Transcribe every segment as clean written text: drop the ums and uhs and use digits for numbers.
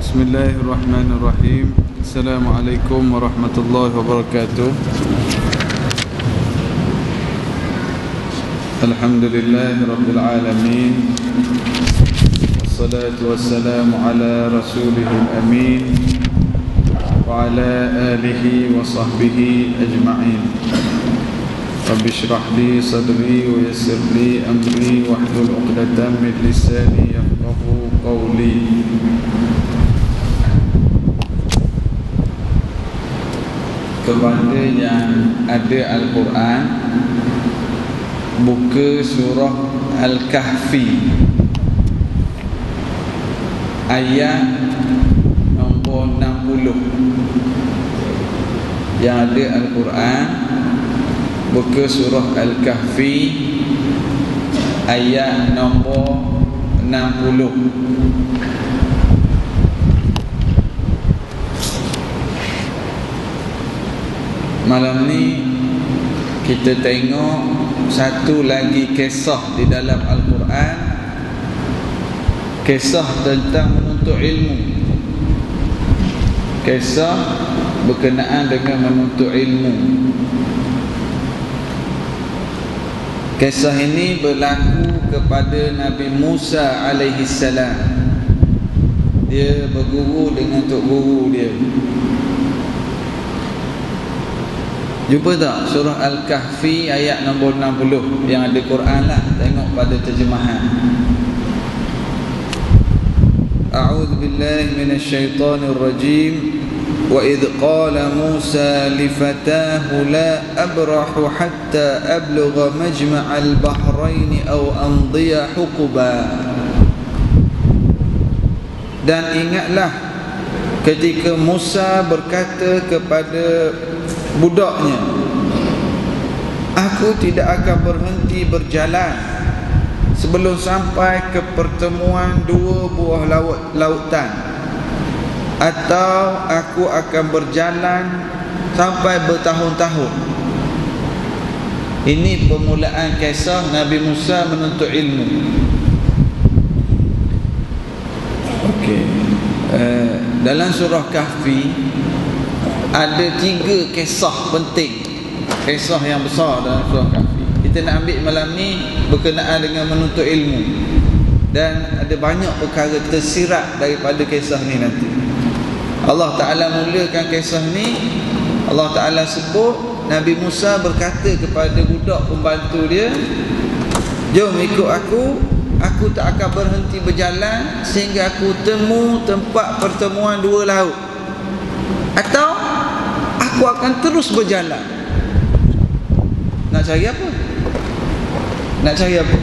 Bismillahirrahmanirrahim. Assalamualaikum warahmatullahi wabarakatuh. Alhamdulillahi rabbil alamin. Wassalatu wassalamu ala rasulihil amin wa ala alihi wa sahbihi ajma'in. Rabbi shrah li sadri wa yassir li amri wahlul 'uqdatam min lisani yafqahu qawli. Kepada yang ada Al-Quran, buka surah Al-Kahfi ayat nombor 60. Yang ada Al-Quran, buka surah Al-Kahfi ayat nombor 60. Malam ni kita tengok satu lagi kisah di dalam Al-Quran, kisah tentang menuntut ilmu, kisah berkenaan dengan menuntut ilmu. Kisah ini berlaku kepada Nabi Musa alaihi salam. Dia berguru dengan tok guru dia. Jumpa tak surah Al-Kahfi ayat nombor 60 yang ada Quran lah. Tengok pada terjemahan. A'udzu billahi minasyaitonir rajim. Wa idh qala Musa li fatahu la abrahu hatta ablugha majma'al bahrain aw amdiya huquba. Dan ingatlah ketika Musa berkata kepada budaknya, aku tidak akan berhenti berjalan sebelum sampai ke pertemuan dua buah lautan, atau aku akan berjalan sampai bertahun-tahun. Ini permulaan kisah Nabi Musa menuntut ilmu. Okey. Dalam surah Kahfi ada 3 kisah penting, kisah yang besar dalam surah Kahfi. Kita nak ambil malam ni berkenaan dengan menuntut ilmu, dan ada banyak perkara tersirat daripada kisah ni nanti. Allah Ta'ala mulakan kisah ni. Allah Ta'ala sebut Nabi Musa berkata kepada budak pembantu dia, jom ikut aku tak akan berhenti berjalan sehingga aku temu tempat pertemuan dua laut, atau aku akan terus berjalan. Nak cari apa?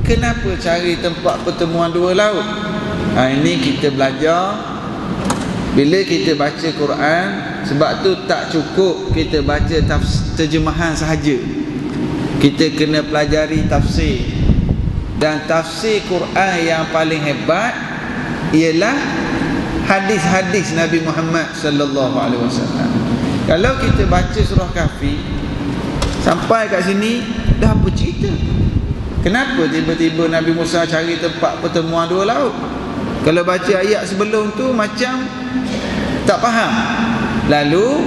Kenapa cari tempat pertemuan dua laut? Ini kita belajar. Bila kita baca Quran, sebab tu tak cukup kita baca terjemahan sahaja. Kita kena pelajari tafsir. Dan tafsir Quran yang paling hebat ialah hadis-hadis Nabi Muhammad sallallahu alaihi wasallam. Kalau kita baca surah Kahfi sampai kat sini dah bercerita kenapa tiba-tiba Nabi Musa cari tempat pertemuan dua laut. Kalau baca ayat sebelum tu macam tak faham. Lalu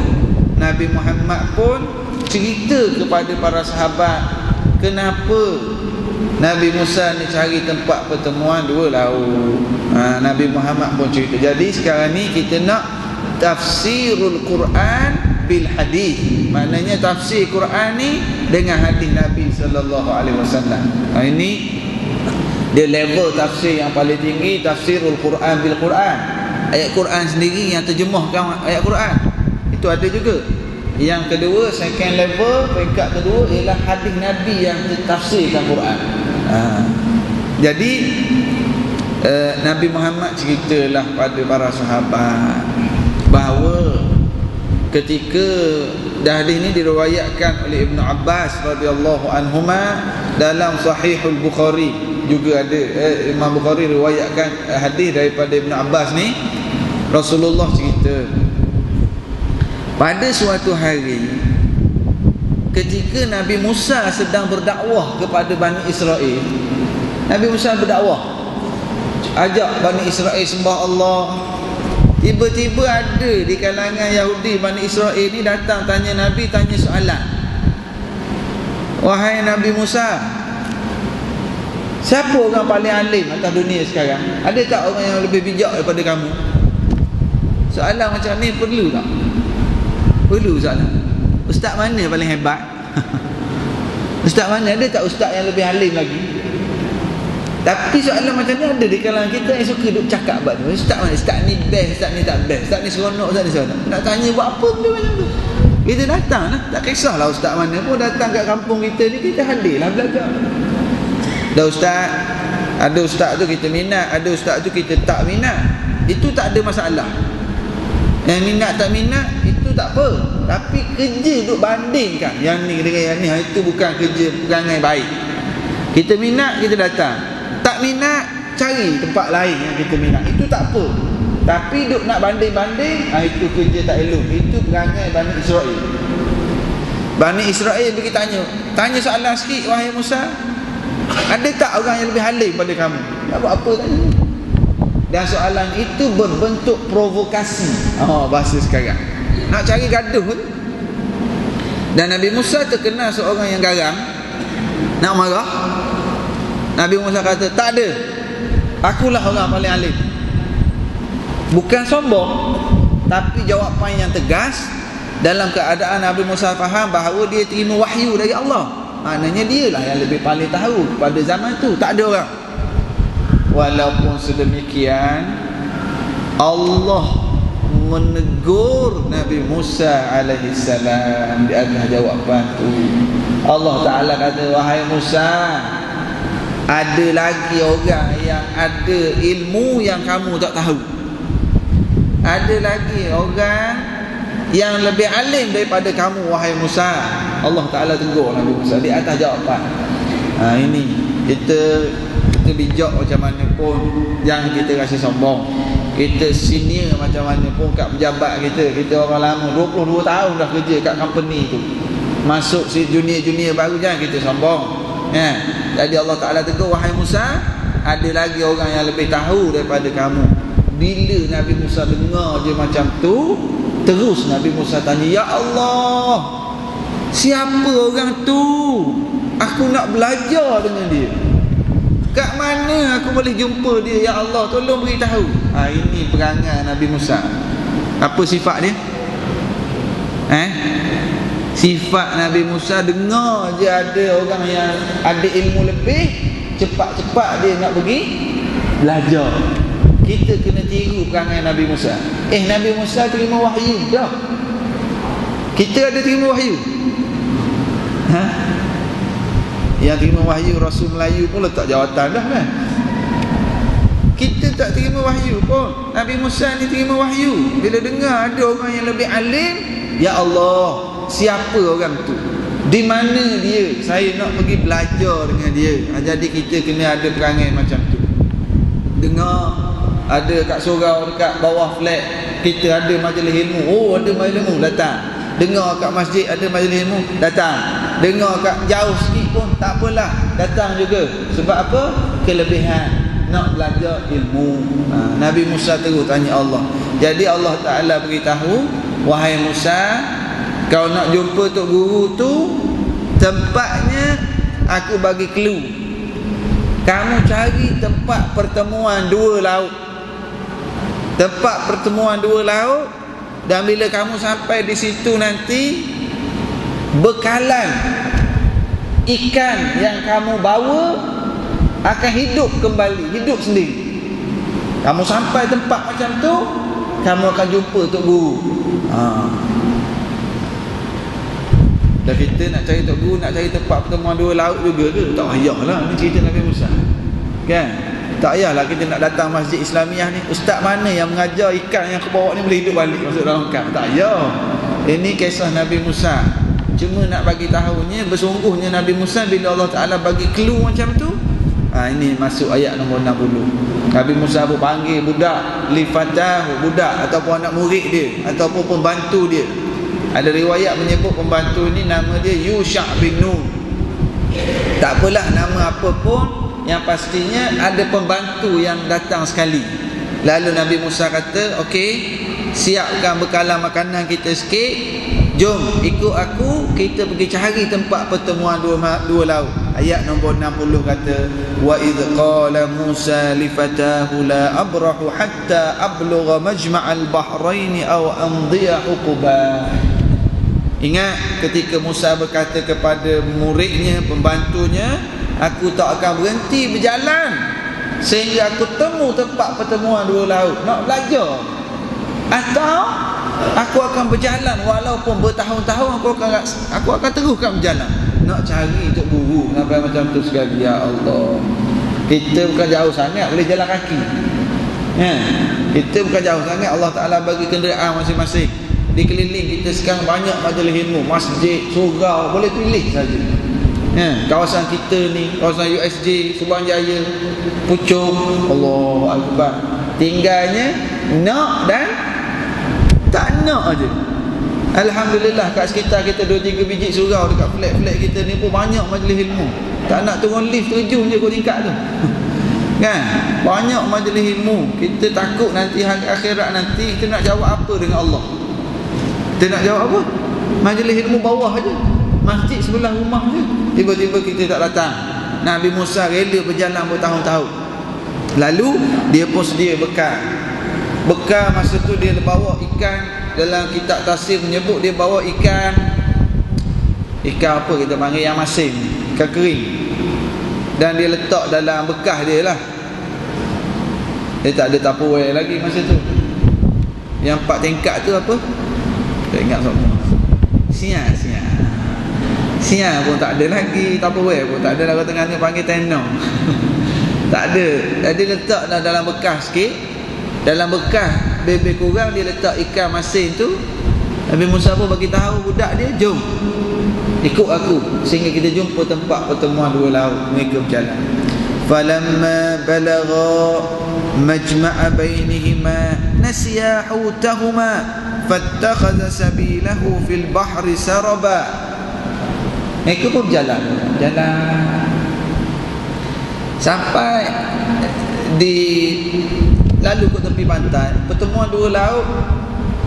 Nabi Muhammad pun cerita kepada para sahabat kenapa Nabi Musa ni cari tempat pertemuan dua laut. Nabi Muhammad pun cerita. Jadi sekarang ni kita nak tafsirul Quran bil hadis. Maknanya tafsir Quran ni dengan hadis Nabi sallallahu alaihi wasallam. Ini dia level tafsir yang paling tinggi, tafsirul Quran bil Quran. Ayat Quran sendiri yang terjemahkan ayat Quran. Itu ada juga. Yang kedua, second level, peringkat kedua ialah hadis Nabi yang tafsirkan Quran. Jadi Nabi Muhammad ceritalah pada para sahabat bahawa ketika hadis ini diriwayatkan oleh Ibn Abbas radhiyallahu anhuma dalam Sahihul Bukhari juga ada. Imam Bukhari riwayatkan hadis daripada Ibn Abbas ni. Rasulullah cerita, pada suatu hari ketika Nabi Musa sedang berdakwah kepada Bani Israel, Nabi Musa berdakwah ajak Bani Israel sembah Allah. Tiba-tiba ada di kalangan Yahudi Bani Israel ni datang tanya Nabi, tanya soalan. Wahai Nabi Musa, siapa orang paling alim atas dunia sekarang? Ada tak orang yang lebih bijak daripada kamu? Soalan macam ni perlu tak? Perlu soalan. Ustaz mana paling hebat? Ustaz mana? Ada tak ustaz yang lebih alim lagi? Tapi soalan macam ni ada di kalangan kita yang suka duk cakap buat tu. Ustaz mana? Ustaz ni best, ustaz ni tak best, ustaz ni seronok, ustaz ni seronok. Nak tanya buat apa benda macam tu? Kita datang lah, tak kisahlah ustaz mana pun, datang kat kampung kita ni, kita hadirlah belajar. Ada ustaz, ada ustaz tu kita minat, ada ustaz tu kita tak minat. Itu tak ada masalah. Yang minat tak minat itu tak apa. Tapi kerja duk bandingkan yang ni dengan yang ni, itu bukan kerja perangai baik. Kita minat, kita datang. Tak minat, cari tempat lain yang kita minat. Itu tak apa. Tapi duk nak banding-banding, itu kerja tak elok. Itu perangai Bani Israel. Bani Israel pergi tanya soalan sikit, wahai Musa, ada tak orang yang lebih alim pada kamu? Nak buat apa tanya? Dan soalan itu berbentuk provokasi. Bahasa sekarang. Nak cari gaduh tu. Dan Nabi Musa terkenal seorang yang garang, nak marah. Nabi Musa kata, tak ada, akulah orang paling alim. Bukan sombong, tapi jawapan yang tegas, dalam keadaan Nabi Musa faham bahawa dia terima wahyu dari Allah. Maknanya dialah yang lebih paling tahu pada zaman tu, tak ada orang. Walaupun sedemikian, Allah menegur Nabi Musa alaihissalam di atas jawapan tu. Allah Ta'ala kata, wahai Musa, ada lagi orang yang ada ilmu yang kamu tak tahu. Ada lagi orang yang lebih alim daripada kamu, wahai Musa. Allah Ta'ala tegur Nabi Musa di atas jawapan. Ini kita bijak macam mana pun, jangan kita rasa sombong. Kita senior macam mana pun kat pejabat kita orang lama 22 tahun dah kerja kat company tu, masuk si junior baru, jangan kita sombong. Jadi Allah Ta'ala tegur, wahai Musa, ada lagi orang yang lebih tahu daripada kamu. Bila Nabi Musa dengar je macam tu, terus Nabi Musa tanya, ya Allah, siapa orang tu? Aku nak belajar dengan dia. Kat mana aku boleh jumpa dia? Ya Allah, tolong beritahu. Ini perangai Nabi Musa. Apa sifat dia? Sifat Nabi Musa, dengar je ada orang yang ada ilmu lebih, cepat-cepat dia nak pergi belajar. Kita kena tiru perangai Nabi Musa. Nabi Musa terima wahyu dah. Kita ada terima wahyu? Yang terima wahyu Rasul Melayu pun letak jawatan dah kan. Kita tak terima wahyu pun. Nabi Musa ni terima wahyu. Bila dengar ada orang yang lebih alim, ya Allah, siapa orang tu? Di mana dia? Saya nak pergi belajar dengan dia. Jadi kita kena ada perangai macam tu. Dengar ada kat surau dekat bawah flat kita ada majlis ilmu, ada majlis ilmu, datang. Dengar kat masjid ada majlis ilmu, datang. Dengar kat jauh sikit pun tak apalah, datang juga. Sebab apa? Kelebihan nak belajar ilmu. Nabi Musa terus tanya Allah. Jadi Allah Ta'ala beritahu, wahai Musa, kau nak jumpa tok guru tu, tempatnya aku bagi clue. Kamu cari tempat pertemuan dua laut. Tempat pertemuan dua laut. Dan bila kamu sampai di situ nanti, bekalan ikan yang kamu bawa akan hidup kembali, hidup sendiri. Kamu sampai tempat macam tu, kamu akan jumpa tok guru. Dan kita nak cari tok guru, nak cari tempat pertemuan dua laut juga ke? Tak payahlah, ni cerita Nabi Musa, kan? Tak payahlah kita nak datang masjid Islamiah ni, ustaz mana yang mengajar ikan yang aku bawa ni boleh hidup balik masuk dalam ikan. Tak payah. Ini kisah Nabi Musa. Cuma nak bagi tahunya, bersungguhnya Nabi Musa bila Allah Ta'ala bagi clue macam tu. Ini masuk ayat nombor 60. Nabi Musa pun panggil budak, lifatahu, budak ataupun anak murid dia ataupun pembantu dia. Ada riwayat menyebut pembantu ni nama dia Yusha' bin Nun. Tak apalah nama apa pun, yang pastinya ada pembantu yang datang sekali. Lalu Nabi Musa kata, okey, siapkan bekalan makanan kita sikit, jom ikut aku, kita pergi cari tempat pertemuan dua laut. Ayat nombor 60 kata, wa idh qala Musa li fatahu la abrahu hatta ablugha majma'al bahrain aw amdiya huquba. Ingat ketika Musa berkata kepada muridnya, pembantunya, aku tak akan berhenti berjalan sehingga aku temu tempat pertemuan dua laut. Nak belajar, atau aku akan berjalan walaupun bertahun-tahun, aku akan teruskan berjalan. Nak cari untuk guru sampai macam tu sekali. Ya Allah, kita bukan jauh sangat, boleh jalan kaki. Kita bukan jauh sangat, Allah Ta'ala bagi kenderaan masing-masing. Di keliling kita sekarang banyak majlis ilmu, masjid, surau, boleh pilih saja. Kawasan kita ni, kawasan USJ, Subang Jaya, Puchong, Allahu Akbar. Tinggalnya nak dan tak nak aja. Alhamdulillah, kat sekitar kita 2-3 biji surau dekat flat-flat kita ni pun banyak majlis ilmu. Tak nak turun lift, terjun je kau tingkat tu. Kan? Banyak majlis ilmu. Kita takut nanti hari akhirat nanti kita nak jawab apa dengan Allah. Kita nak jawab apa? Majlis ilmu bawah aja, masjid sebelah rumah je, tiba-tiba kita tak datang. Nabi Musa rela berjalan bertahun-tahun. Lalu dia pun sedia bekal. Bekal masa tu dia bawa ikan. Dalam kitab tafsir menyebut dia bawa ikan apa kita panggil, yang masin, ikan kering. Dan dia letak dalam bekas dia lah. Dia tak ada Tupperware lagi masa tu. Yang 4 tingkat tu apa? Tak ingat semua. Siang pun tak ada lagi, Tupperware pun tak ada lah. Tengah ni panggil tenong. Tak ada. Jadi letak dalam bekas sikit. Dalam bekas lebih kurang dia letak ikan masin tu. Nabi Musa pun bagi tahu budak dia, jom ikut aku sehingga kita jumpa tempat pertemuan dua laut. Mereka berjalan. Falamma balagha majma'a bainihima nasiya hutahuma fattakhadha sabilahu fil bahri saraba. Mereka pun berjalan sampai di lalu ke tepi pantai, pertemuan dua laut.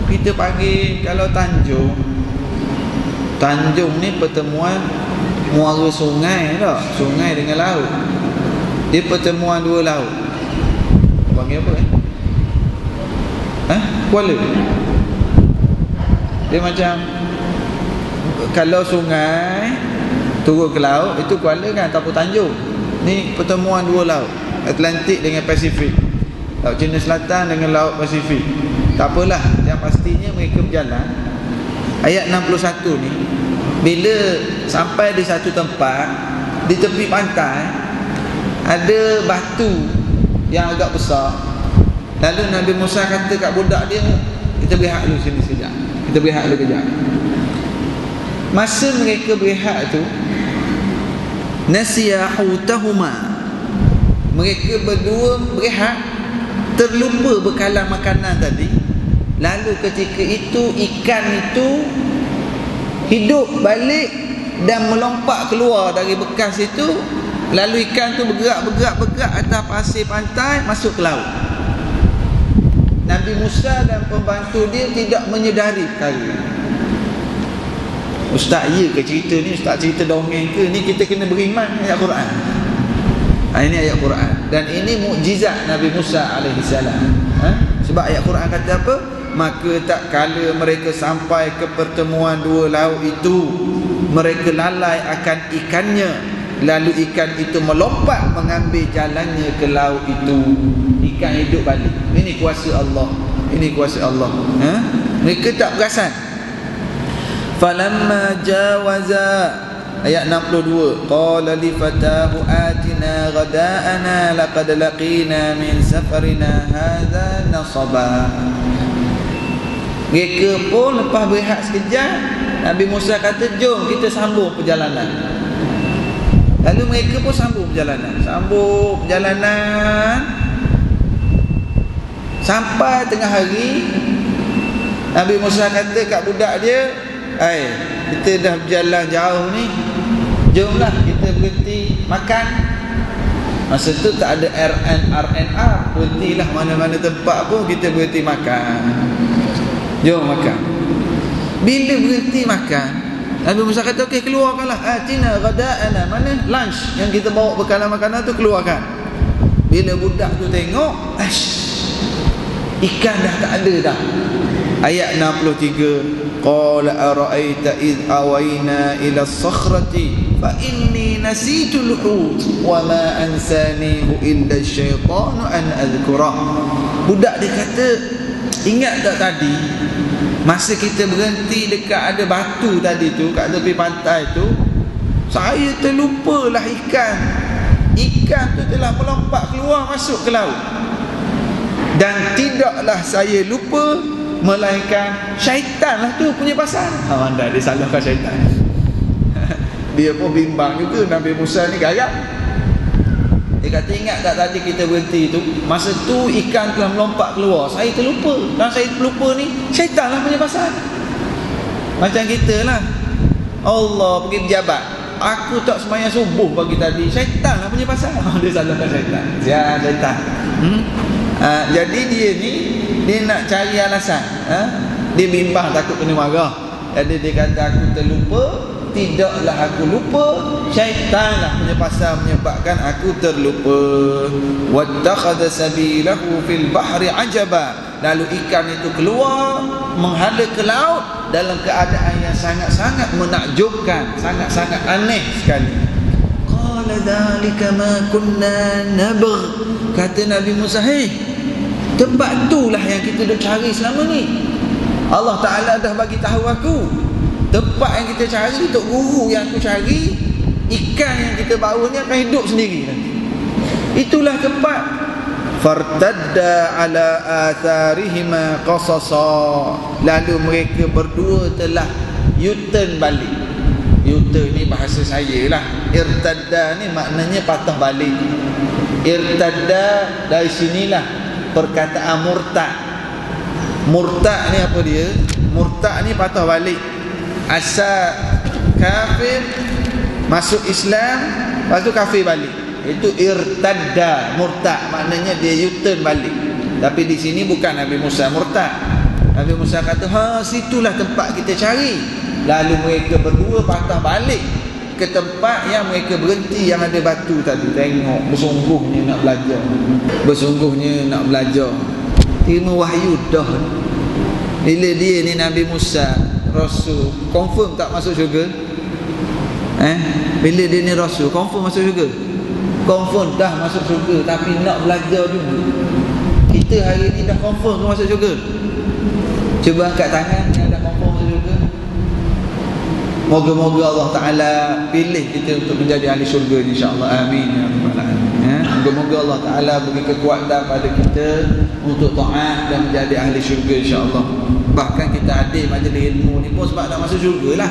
Kita panggil kalau Tanjung ni pertemuan muara sungai tak? Sungai dengan laut. Dia pertemuan dua laut. Panggil apa Kuala. Dia macam kalau sungai turun ke laut itu Kuala kan, ataupun Tanjung. Ni pertemuan dua laut, Atlantik dengan Pasifik, Laut Cina Selatan dengan Laut Pasifik. Tak apalah, yang pastinya mereka berjalan. Ayat 61 ni, bila sampai di satu tempat di tepi pantai, ada batu yang agak besar. Lalu Nabi Musa kata kat budak dia, kita berehat dulu sini sekejap, kita berehat dulu kejap. Masa mereka berehat tu, nasiya hutahuma, mereka berdua berehat, terlupa bekalan makanan tadi. Lalu ketika itu ikan itu hidup balik dan melompat keluar dari bekas itu. Lalu ikan tu bergerak atas pasir pantai, masuk ke laut. Nabi Musa dan pembantu dia tidak menyedari perkara ini. Ustaz, ya ke cerita ni? Ustaz cerita dongeng ke? Ni kita kena beriman ayat Quran. Ini ayat Quran. Dan ini mukjizat Nabi Musa alaihissalam. Sebab ayat Quran kata apa? Maka tak kala mereka sampai ke pertemuan dua laut itu, mereka lalai akan ikannya. Lalu ikan itu melompat mengambil jalannya ke laut itu. Ikan hidup balik. Ini kuasa Allah. Ini kuasa Allah. Mereka tak perasan. Falamma jawaza, ayat 62, qala li fatahu atina ghada'ana laqad laqina min safarina hadha nasaba. Mereka pun lepas berehat sekejap, Nabi Musa kata, jom kita sambung perjalanan. Lalu mereka pun sambung perjalanan. Sampai tengah hari, Nabi Musa kata kat budak dia, kita dah berjalan jauh ni, jomlah kita berhenti makan. Masa tu tak ada RNR, berhentilah mana-mana tempat pun kita berhenti makan. Jom makan. Bila berhenti makan, Nabi Musa kata, okey, keluarkanlah. Atina ghada'ana, mana lunch yang kita bawa bekalan makanan tu, keluarkan. Bila budak tu tengok, ikan dah tak ada dah. Ayat 63, qala ara'aita id awayna ila as-sakhrati fa inni nasitul hut wa ma ansanihu illa asy-syaitanu an adhkurah. Budak dia kata, ingat tak tadi masa kita berhenti dekat ada batu tadi tu, kat tepi pantai tu, saya terlupalah ikan. Ikan tu telah melompat keluar masuk ke laut. Dan tidaklah saya lupa, melainkan syaitan lah tu punya pasal. Anda dia salahkan syaitan. Dia pun bimbang juga. Nabi Musa ni garang. Dia kata, ingat tak tadi kita berhenti tu, masa tu ikan telah melompat keluar, saya terlupa. Dan saya terlupa ni syaitan lah punya pasal. Macam kita lah, Allah pergi pejabat, aku tak sembahyang subuh pagi tadi, syaitan lah punya pasal. Dia salahkan syaitan. Ya, syaitan. Jadi dia ni, dia nak cari alasan. Dia bimbang takut kena marah. Jadi dia kata, aku terlupa. Tidaklah aku lupa, syaitanlah punya pasal menyebabkan aku terlupa. Wattakhadha sabilahu fil bahri ajaba. Lalu ikan itu keluar menghadap ke laut dalam keadaan yang sangat-sangat menakjubkan, sangat-sangat aneh sekali. Qala dzalika ma kunna nabgh. Kata Nabi Musa, hei, tempat itulah yang kita duk cari selama ni. Allah Ta'ala dah bagi tahu aku, tempat yang kita cari, Tok Guru yang aku cari, ikan yang kita bawa ni akan hidup sendiri nanti. Itulah tempat. Fartadda ala atharihima qasasa. Lalu mereka berdua telah U-turn balik. U-turn ni bahasa saya lah. Irtadda ni maknanya patah balik. Irtadda dari sinilah perkataan murtad. Murtad ni apa dia? Murtad ni patah balik. Asal kafir masuk Islam, lepas tu kafir balik. Itu irtadda, murtad, maknanya dia U-turn balik. Tapi di sini bukan Nabi Musa murtad. Nabi Musa kata, situlah tempat kita cari. Lalu mereka berdua patah balik ke tempat yang mereka berhenti, yang ada batu tadi. Tengok, bersungguhnya nak belajar. Bersungguhnya nak belajar. Terima wahyu dah. Bila dia ni Nabi Musa Rasul, confirm tak masuk syurga? Bila dia ni Rasul, confirm masuk syurga? Confirm dah masuk syurga, tapi nak belajar juga. Kita hari ni dah confirm ke masuk syurga? Cuba angkat tangan yang dah confirm masuk syurga. Moga-moga Allah Ta'ala pilih kita untuk menjadi ahli syurga, insyaAllah. Amin ya rabbal alamin. Moga-moga Allah Ta'ala beri kekuatan pada kita untuk taat dan menjadi ahli syurga, insyaAllah. Bahkan kita hadir majlis ilmu ni pun sebab nak masuk syurga lah.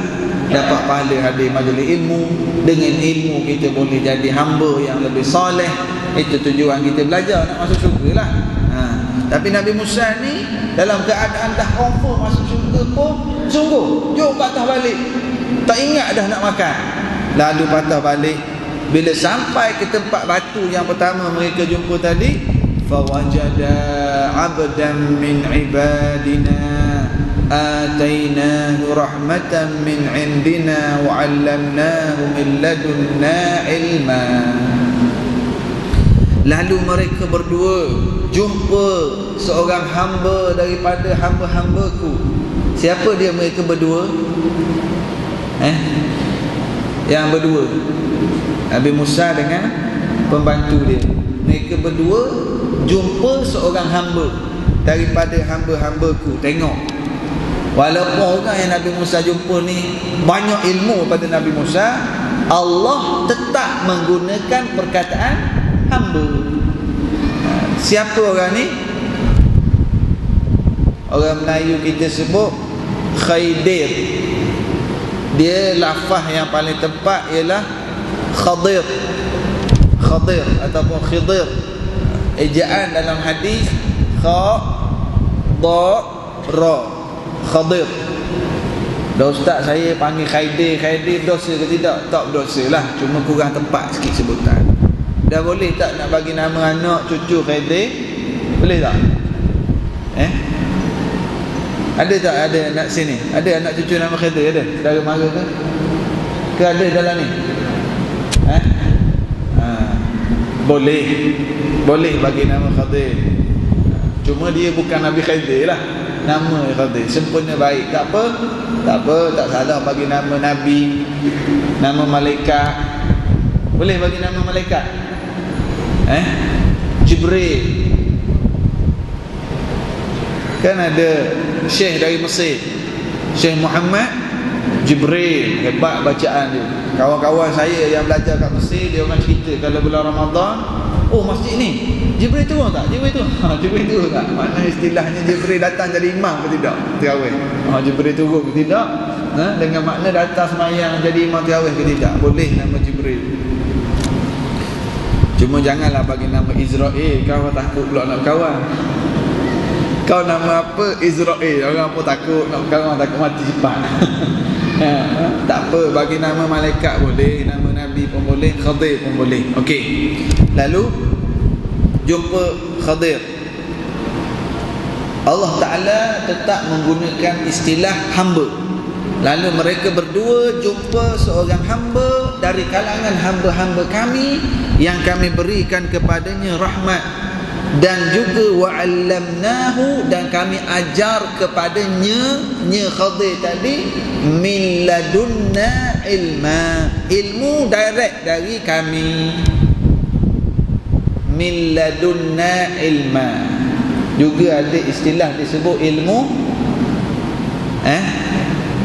Dapat pahala hadir majlis ilmu. Dengan ilmu kita boleh jadi hamba yang lebih soleh. Itu tujuan kita belajar, nak masuk syurga lah. Tapi Nabi Musa ni dalam keadaan dah confirm masuk syurga pun, sungguh jom patah balik. Tak ingat dah nak makan. Lalu patah balik. Bila sampai ke tempat batu yang pertama mereka jumpa tadi, fawajada 'abdan min ibadina atainahu rahmatan min 'indina wa 'allamnahu min ladunna ilma. Lalu mereka berdua jumpa seorang hamba daripada hamba-hambaku. Siapa dia mereka berdua? Yang berdua, Nabi Musa dengan pembantu dia. Mereka berdua jumpa seorang hamba daripada hamba-hambaku. Tengok, walaupun orang yang Nabi Musa jumpa ni banyak ilmu pada Nabi Musa, Allah tetap menggunakan perkataan hamba. Siapa orang ni? Orang Melayu kita sebut Khaidir. Dia lafaz yang paling tepat ialah Khadir. Khadir ataupun Khidir. Ejaan dalam hadis Kha Da Ra. Khadir. Dah ustaz saya panggil Khaidir, Khaidir dosa ke tidak? Tak berdosa lah, cuma kurang tepat sikit sebutan. Dah boleh tak nak bagi nama anak cucu Khadir? Boleh tak? Ada tak ada anak sini? Ada anak cucu nama Khadir? Ada? Saudara mara ke? Ke ada dalam ni? Boleh. Boleh bagi nama Khadir. Cuma dia bukan Nabi Khadir lah. Nama Khadir sempurna baik. Tak apa. Tak apa, tak salah bagi nama Nabi, nama malaikat. Boleh bagi nama malaikat? Jibril. Kan ada Syekh dari Mesir, Syekh Muhammad Jibril. Hebat bacaan dia. Kawan-kawan saya yang belajar kat Mesir, dia orang cerita kalau bulan Ramadan, oh masjid ni Jibril turun tak? Jibril turun. Jibril turun tak? Mana istilahnya Jibril datang jadi imam ke tidak? Tarawih. Jibril turun ke tidak? Dengan makna datang semayang jadi imam tarawih ke tidak? Boleh nama Jibril. Cuma janganlah bagi nama Israel. Kau takut pula nak kawan. Kau nama apa? Israel. Orang pun takut nak kawan, takut mati cepat. Tak apa, bagi nama malaikat boleh, nama Nabi pun boleh, Khadir pun boleh. Okey. Lalu jumpa Khadir, Allah Ta'ala tetap menggunakan istilah hamba. Lalu mereka berdua jumpa seorang hamba dari kalangan hamba-hamba kami yang kami berikan kepadanya rahmat, dan juga wa'allamnahu, dan kami ajar kepadanya Khadir tadi min ladunna ilma, ilmu direct dari kami. Min ladunna ilma. Juga ada istilah disebut ilmu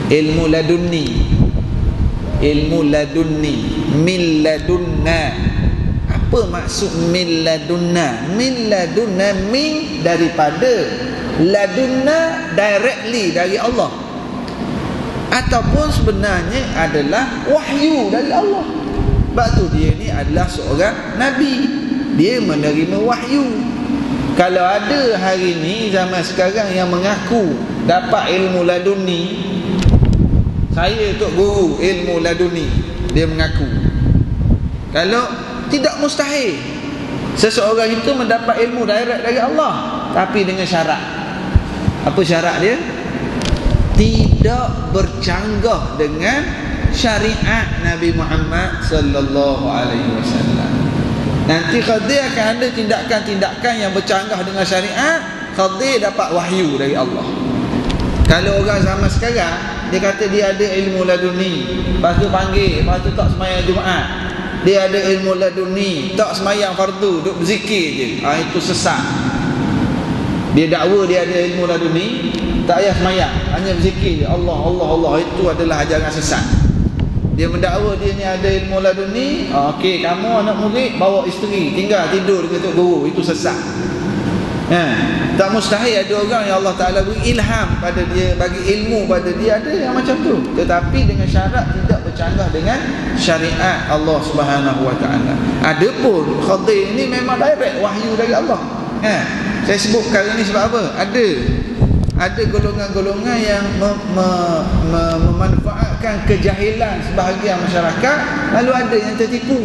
ilmu ladunni. Ilmu ladunni, min ladunna. Apa maksud min ladunna? Min ladunna, min daripada, ladunna directly dari Allah, ataupun sebenarnya adalah wahyu dari Allah. Sebab tu dia ni adalah seorang Nabi, dia menerima wahyu. Kalau ada hari ni zaman sekarang yang mengaku dapat ilmu laduni, saya tok guru ilmu laduni, dia mengaku. Kalau tidak mustahil seseorang itu mendapat ilmu direct dari Allah, tapi dengan syarat. Apa syarat dia? Tidak bercanggah dengan syariat Nabi Muhammad sallallahu alaihi wasallam. Nanti Khadir akan ada tindakan-tindakan yang bercanggah dengan syariat, Khadir dapat wahyu dari Allah. Kalau orang zaman sekarang, dia kata dia ada ilmu laduni, lepas tu panggil, lepas tu tak sembahyang Jumaat. Dia ada ilmu laduni, tak sembahyang fardu, duk berzikir je. Itu sesat. Dia dakwa dia ada ilmu laduni, tak payah sembahyang, hanya berzikir je. Allah, Allah, Allah. Itu adalah ajaran sesat. Dia mendakwa dia ni ada ilmu laduni. Okey, kamu anak murid bawa isteri, tinggal tidur dengan tok guru. Itu sesat. Tak mustahil ada orang yang Allah Ta'ala beri ilham pada dia, bagi ilmu pada dia, ada yang macam tu, tetapi dengan syarat tidak bercanggah dengan syariat Allah Subhanahu Wa Ta'ala. Adapun Khadir ini memang direct wahyu dari Allah. Saya sebut perkara ni sebab apa? Ada golongan-golongan yang memanfaatkan kejahilan sebahagian masyarakat, lalu ada yang tertipu.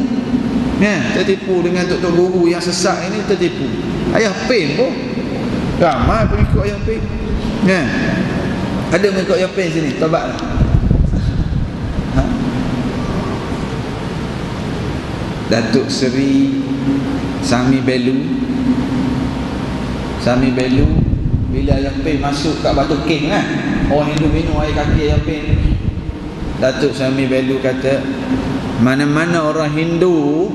Tertipu dengan tok guru yang sesat ini, tertipu. Ayah Pen pun ramai pengikut Ayah Pen. Ada mengikut Ayah Pen sini, tobatlah. Datuk Seri Sami Belu. Bila Ayah Pen masuk kat Batu King kan, orang Hindu minum air kaki Ayah Pen. Datuk Sami Belu kata, mana-mana orang Hindu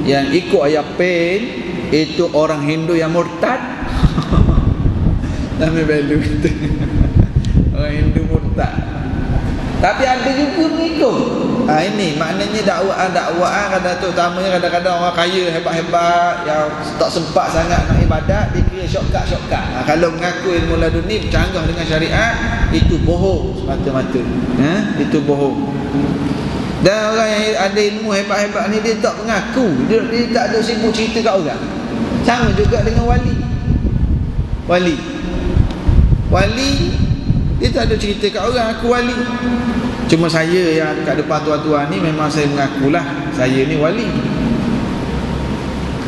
yang ikut Ayah Pen, itu orang Hindu yang murtad. Sami Belu kata orang Hindu murtad. Tapi ada juga mengikut. Ini maknanya dakwaan kadang-kadang orang kaya hebat-hebat yang tak sempat sangat nak ibadat, dia kira shortcut. Kalau mengaku ilmu laduni bercanggah dengan syariat, itu bohong semata-mata. Itu bohong. Dan orang yang ada ilmu hebat-hebat ni, dia tak mengaku, dia tak ada sibuk cerita kat orang. Sama juga dengan wali, dia tak ada cerita kat orang, aku wali. Cuma saya yang kat depan tuan-tuan ni, memang saya mengakulah saya ni wali.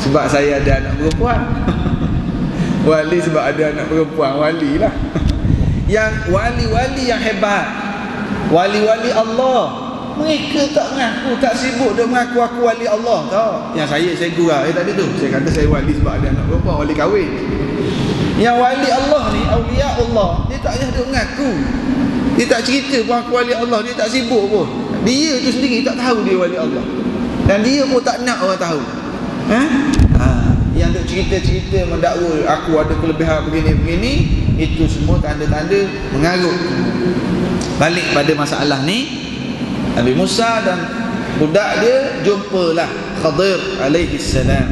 Sebab saya ada anak perempuan. Wali sebab ada anak perempuan, wali lah. Yang wali-wali yang hebat, wali-wali Allah, mereka tak mengaku, tak sibuk dia mengaku aku wali Allah tau. Yang saya gurau tadi tu, saya kata saya wali sebab ada anak perempuan, wali kahwin. Yang wali Allah ni, awliya Allah, dia tak payah dia mengaku, dia tak cerita pun aku wali Allah, dia tak sibuk pun. Dia tu sendiri tak tahu dia wali Allah, dan dia pun tak nak orang tahu. Yang duk cerita-cerita mendakwa aku ada kelebihan begini-begini, itu semua tanda-tanda mengarut. Balik pada masalah ni, Nabi Musa dan budak dia jumpalah Khadir alaihi salam.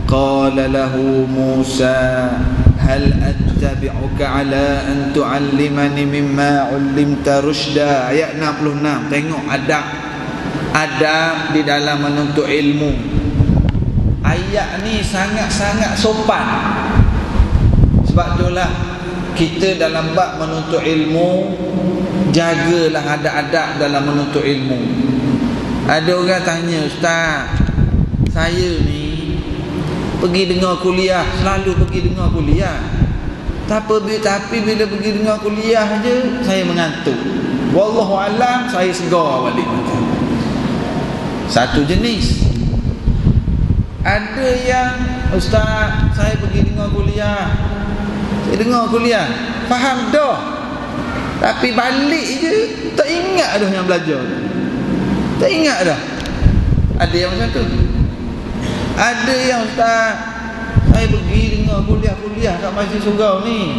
Qala lahu Musa hal attabi'uka ala an tu'allimani mimma 'ullimta rushda. Ayat 66. Tengok adab di dalam menuntut ilmu. Ayat ni sangat-sangat sopan. Sebab itulah kita dalam bab menuntut ilmu, jagalah adab-adab dalam menuntut ilmu. Ada orang tanya, Ustaz, saya ni pergi dengar kuliah, selalu pergi dengar kuliah, tapi bila pergi dengar kuliah je saya mengantuk. Wallahu alam, saya segar balik macam. Satu jenis. Ada yang, Ustaz, saya pergi dengar kuliah, faham dah, tapi balik je tak ingat dah yang belajar, tak ingat dah. Ada yang macam tu. Ada yang, Ustaz, saya pergi dengar kuliah kat Masjid Surau ni,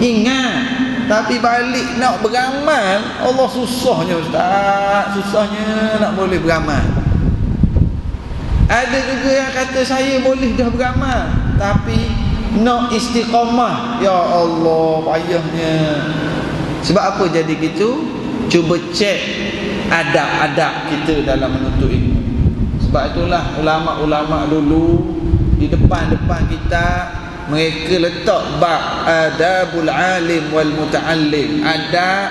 ingat, tapi balik nak beramal, Allah susahnya Ustaz, susahnya nak boleh beramal. Ada juga yang kata saya boleh dah beramal, tapi nak istiqamah, ya Allah payahnya. Sebab apa jadi gitu? Cuba cek adab-adab kita dalam menuntut ilmu. Sebab itulah ulama-ulama dulu di depan-depan kita, mereka letak bab adabul alim wal muta'allim, adab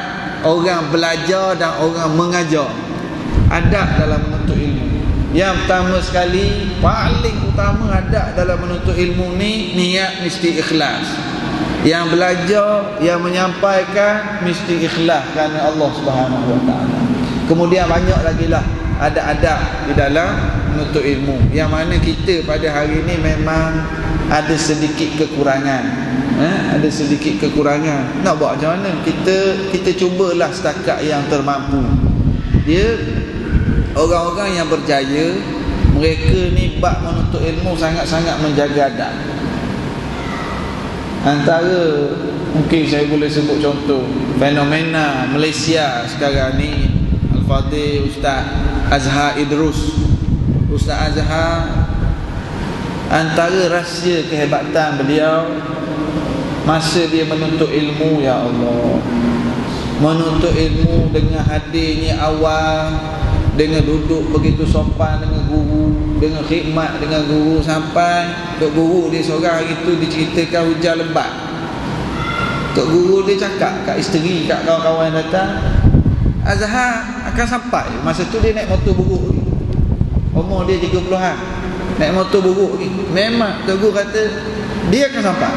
orang belajar dan orang mengajar, adab dalam menuntut ilmu. Yang pertama sekali, paling utama adab dalam menuntut ilmu ni, niat mesti ikhlas. Yang belajar, yang menyampaikan mesti ikhlas kerana Allah Subhanahu Wa Taala. Kemudian banyak lagi lah adab-adab di dalam menuntut ilmu, yang mana kita pada hari ini memang ada sedikit kekurangan. Ada sedikit kekurangan. Nak buat macam mana? Kita cubalah setakat yang termampu. Dia orang-orang yang berjaya, mereka ni bab menuntut ilmu sangat-sangat menjaga adab. Antara, mungkin saya boleh sebut contoh fenomena Malaysia sekarang ni, Al-Fadhil Ustaz Azhar Idrus. Ustaz Azhar, antara rahsia kehebatan beliau masa dia menuntut ilmu, ya Allah, menuntut ilmu dengan hadirnya awal, dengan duduk begitu sopan dengan guru, dengan khidmat dengan guru, sampai tok guru dia seorang itu diceritakan hujan lebat. Tok guru dia cakap kat isteri, kat kawan-kawan datang, Azhar akan sampai. Masa tu dia naik motor buruk lagi, umur dia 30-an, naik motor buruk lagi. Memang tok guru kata dia akan sampai,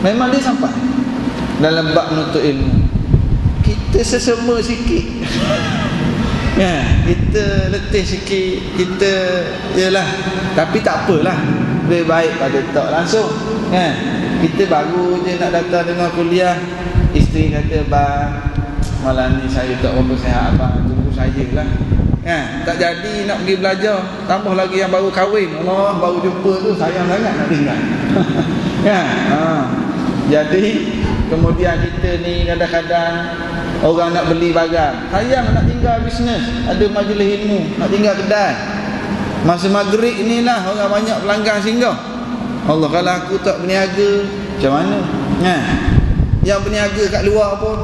memang dia sampai dalam bab menuntut ilmu. Kita sesama sikit kita letih sikit, kita yalah, tapi tak apalah, lebih baik pada tak langsung. Kita baru je nak datang dengar kuliah, isteri kata, bang, malam ni saya tak berapa sihat, abang tunggu saya lah. Tak jadi nak pergi belajar, tambah lagi yang baru kahwin, Allah, baru jumpa tu sayang sangat nak tinggal. Jadi kemudian kita ni kadang-kadang orang nak beli barang, sayang nak tinggal bisnes, ada majlis ilmu, nak tinggal kedai. Masa maghrib ni lah orang banyak pelanggan singgah. Allah, kalau aku tak berniaga macam mana? Yang berniaga kat luar pun,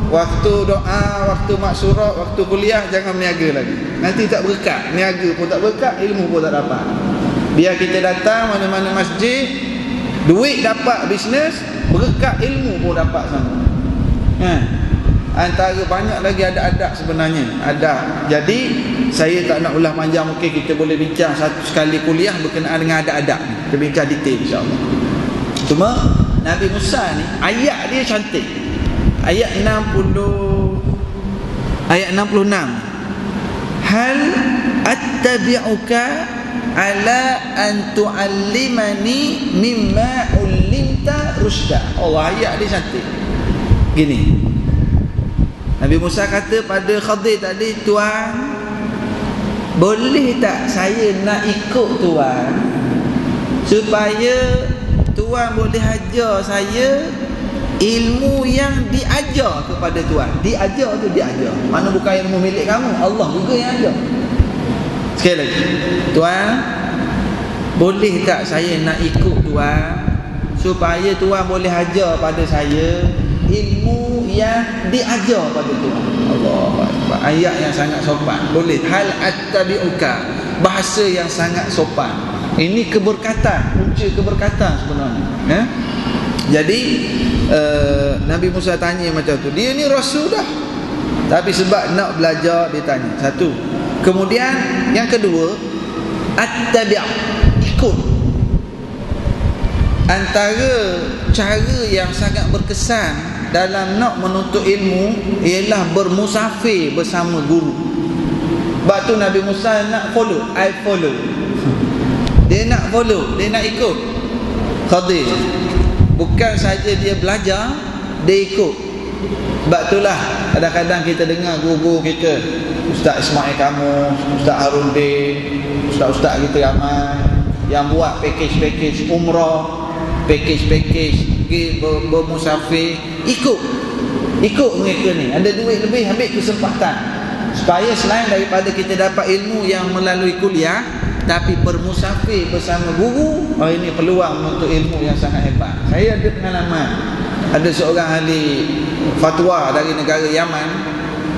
waktu doa, waktu maksurat, waktu kuliah, jangan berniaga lagi, nanti tak berkat. Niaga pun tak berkat, ilmu pun tak dapat. Biar kita datang mana-mana masjid, duit dapat bisnes, berkat ilmu pun dapat sama. Antara banyak lagi ada adab sebenarnya. Adab. Jadi saya tak nak ulah panjang, mungkin kita boleh bincang satu sekali kuliah berkenaan dengan adab-adab ni. Kita bincang detail insya-Allah. Cuma Nabi Musa ni ayat dia cantik. Ayat 66. Hal attabi'uka ala an tu'allimani mimma ullimta rusyda. Allah, ayat dia cantik. Gini. Nabi Musa kata pada Khadir tadi, Tuan, boleh tak saya nak ikut Tuan supaya Tuan boleh ajar saya ilmu yang diajar kepada Tuan. Diajar tu diajar. Mana bukan ilmu milik kamu, Allah juga yang ajar. Sekali lagi, Tuan, boleh tak saya nak ikut Tuan supaya Tuan boleh ajar pada saya ilmu yang diajar pada Tuhan. Allah Akbar. Ayat yang sangat sopan. Boleh. Hal attabi'uka. Bahasa yang sangat sopan. Ini keberkatan, punca keberkatan sebenarnya. Jadi Nabi Musa tanya macam tu. Dia ni rasul dah, tapi sebab nak belajar dia tanya. Satu. Kemudian yang kedua, attabi', ikut. Antara cara yang sangat berkesan dalam nak menuntut ilmu ialah bermusafir bersama guru. Sebab tu Nabi Musa nak follow, I follow. Dia nak follow, dia nak ikut Khadir. Bukan saja dia belajar, dia ikut. Sebab itulah kadang-kadang kita dengar guru-guru kita, Ustaz Ismail kamu, Ustaz Harundin, Ustaz-Ustaz kita ramai yang buat package-package umrah, package-package bermusafir. Ikut mereka ni. Ada duit lebih, ambil kesempatan supaya selain daripada kita dapat ilmu yang melalui kuliah, tapi bermusafir bersama guru. Ini peluang untuk ilmu yang sangat hebat. Saya ada pengalaman. Ada seorang ahli fatwa dari negara Yaman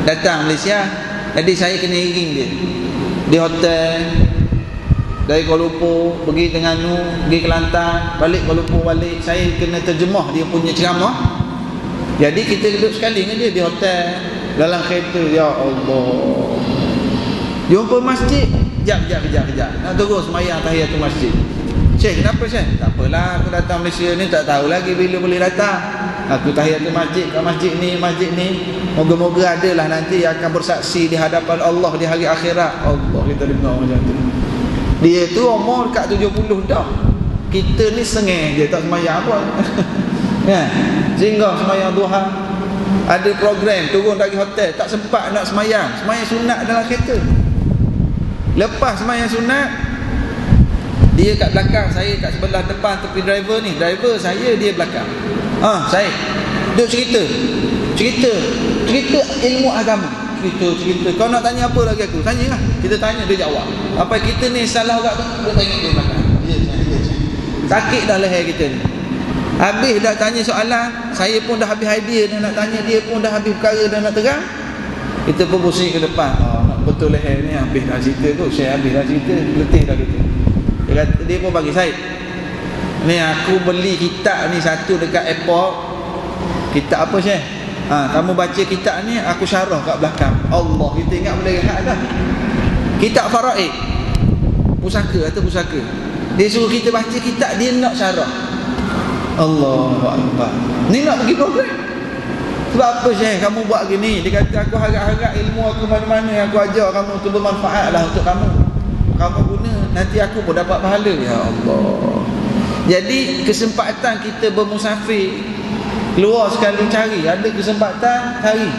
datang Malaysia. Jadi saya kena iring dia di hotel. Dari Kuala Lumpur pergi Terengganu, pergi Kelantan, balik Kuala Lumpur balik. Saya kena terjemah dia punya ceramah. Jadi kita duduk sekali dengan dia di hotel, dalam kereta. Ya Allah, jumpa masjid, kejap. Nak terus semayang tahiyatul masjid. Syekh, kenapa Syekh? Tak apalah, aku datang Malaysia ni tak tahu lagi bila boleh datang. Aku tahiyatul masjid kat masjid ni. Moga-moga adalah nanti akan bersaksi di hadapan Allah di hari akhirat. Allah, kita dengar macam tu. Dia tu umur dekat 70 dah. Kita ni sengih je, tak semayang apa. Ya, sehingga semayang duha. Ada program turun dari hotel, tak sempat nak semayang. Semayang sunat dalam kereta. Lepas semayang sunat, dia kat belakang, saya kat sebelah depan tepi driver ni. Driver saya, dia belakang. Saya duduk cerita ilmu agama. Cerita. Kau nak tanya apa lagi aku? Tanyalah. Kita tanya, dia jawab. Apa kita ni salah orang tu, dia tengok dia belakang. Ya. Sakit dah leher kita ni. Habis dah tanya soalan, saya pun dah habis idea dah nak tanya, dia pun dah habis perkara dah nak terang. Kita pun pusing ke depan. Nak betul leher ni, habis dah cerita tu. Saya habis dah cerita, letih dah kita. Dia pun bagi saya, ni aku beli kitab ni satu dekat airport. Kitab apa Syekh? Kamu baca kitab ni, aku syarah kat belakang. Allah, kita ingat boleh rehat dah. Kitab Faraid, pusaka atau pusaka. Dia suruh kita baca kitab, dia nak syarah. Allahu Akbar. Ni nak pergi program. Sebab apa Syekh kamu buat gini? Dia kata aku harap-harap ilmu aku mana-mana yang aku ajar kamu tu bermanfaat lah untuk kamu. Kamu guna, nanti aku pun dapat pahala. Ya Allah. Jadi kesempatan kita bermusafir, keluar sekali cari, ada kesempatan cari.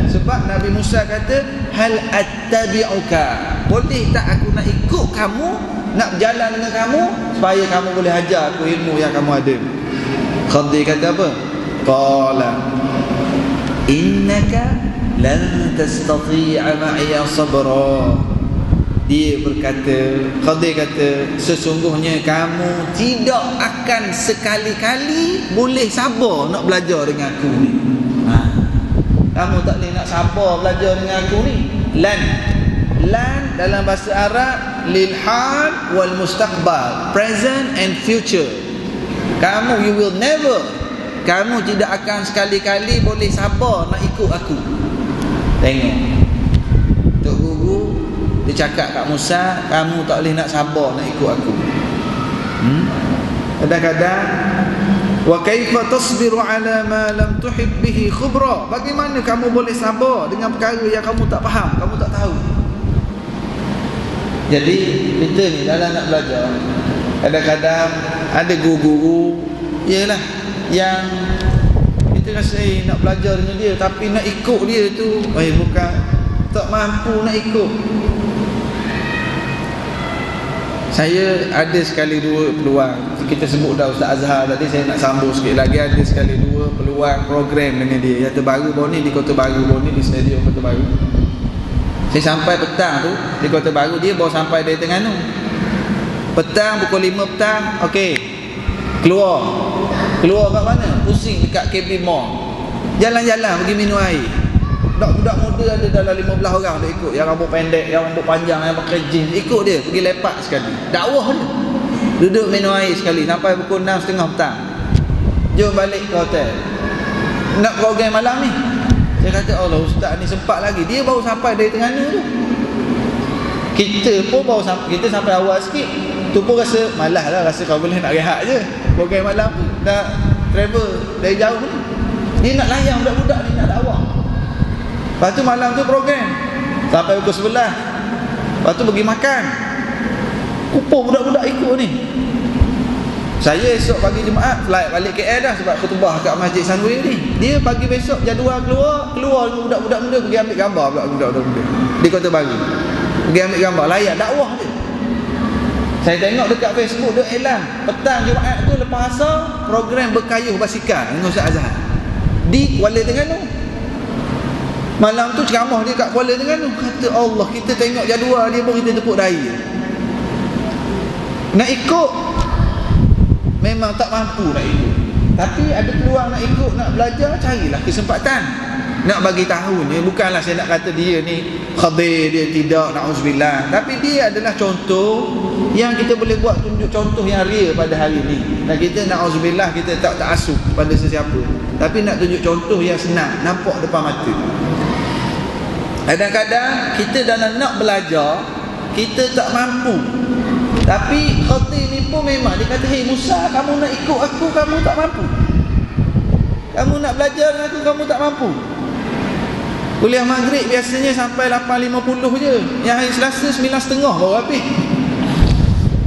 Sebab Nabi Musa kata, hal attabi'uka, boleh tak aku nak ikut kamu, nak berjalan dengan kamu supaya kamu boleh ajar aku ilmu yang kamu ada. Khadir kata apa? Qala innaka lan tastati'a ma'iya sabra. Dia berkata, Khadir kata, sesungguhnya kamu tidak akan sekali-kali boleh sabar nak belajar dengan aku ni. Kamu tak boleh nak sabar belajar dengan aku ni. Lan dalam bahasa Arab lil hal wal mustaqbal, present and future. Kamu, you will never kamu tidak akan sekali-kali boleh sabar nak ikut aku. Tengok Tok Guru dia cakap kat Musa, kamu tak boleh nak sabar nak ikut aku. Kadang-kadang wa kaifa tasbiru ala ma lam tuhib bihi khubra, bagaimana kamu boleh sabar dengan perkara yang kamu tak faham, kamu tak tahu. Jadi kita ni dalam nak belajar, kadang-kadang ada guru-guru ialah yang kita rasa nak belajar dengan dia, tapi nak ikut dia tu bukan, tak mampu nak ikut. Saya ada sekali dua peluang, kita sebut dah Ustaz Azhar tadi, saya nak sambung sikit lagi. Ada sekali dua peluang program dengan dia yang terbaru baru ni di Kota Baru, baru ni di stadium Kota Baru. Saya sampai petang tu di Kota Baru, dia baru sampai dari Terengganu. Petang pukul 5 petang, okey, keluar kat mana? Pusing dekat KB Mall, jalan-jalan pergi minum air. Budak-budak muda ada dalam 15 orang dia ikut, yang rambut pendek, yang rambut panjang, yang pakai jeans, ikut dia pergi lepak sekali. Dakwah dia, duduk minum air sekali sampai pukul 6.30 petang. Jom balik ke hotel, nak program malam ni. Saya kata, Allah, ustaz ni sempat lagi, dia baru sampai dari Terengganu tu. Kita pun baru sampai, kita sampai awal sikit tu pun rasa malas lah, rasa kau boleh nak rehat je. Program malam tu dah travel dari jauh ni, dia nak layan budak-budak ni, nak dakwah. Lepas tu malam tu program sampai pukul 11. Lepas tu pergi makan, kumpul budak-budak ikut ni. Saya esok pagi Jumaat flight balik KL dah, sebab khutbah kat Masjid Sunway ni. Dia pagi besok jadual keluar dengan budak-budak muda pergi ambil gambar, budak-budak muda di Kota Baru pergi ambil gambar, layak dakwah dia. Saya tengok dekat Facebook dia elan petang Jumaat tu lepas asar, program berkayuh basikal dengan Ustaz Azhar di Kuala Terengganu. Malam tu ceramah dia kat Kuala Terengganu. Kata Allah, kita tengok jadual dia pun kita tepuk dahi. Nak ikut memang tak mampu nak ikut, tapi ada peluang nak ikut, nak belajar, carilah kesempatan. Nak bagi tahu ni, bukanlah saya nak kata dia ni khadir, dia tidak, na'udzubillah, tapi dia adalah contoh yang kita boleh buat, tunjuk contoh yang real pada hari ni. Dan kita na'udzubillah, kita tak ta'assub pada sesiapa, tapi nak tunjuk contoh yang senang, nampak depan mata. Kadang-kadang kita dalam nak belajar, kita tak mampu, tapi khatir ni pun memang dia kata, hei Musa, kamu nak ikut aku, kamu tak mampu. Kamu nak belajar dengan aku, kamu tak mampu. Kuliah maghrib biasanya sampai 8.50 je, yang hari Selasa 9.30 baru habis.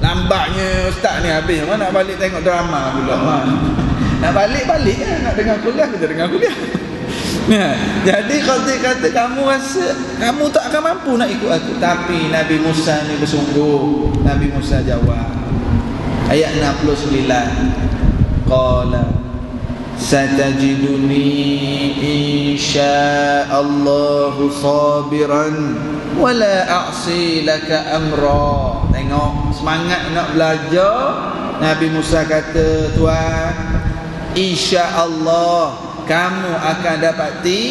Lambatnya ustaz ni habis. Mana nak balik tengok drama pula. Nak balik lah, nak dengar kuliah, kita dengar kuliah. Jadi khatir kata, kamu rasa kamu tak akan mampu nak ikut aku. Tapi Nabi Musa ni bersungguh. Nabi Musa jawab, ayat 69, qala satajiduni insya'allahu sabiran wala a'si laka amra. Tengok semangat nak belajar. Nabi Musa kata, Tuhan, insya-Allah kamu akan dapati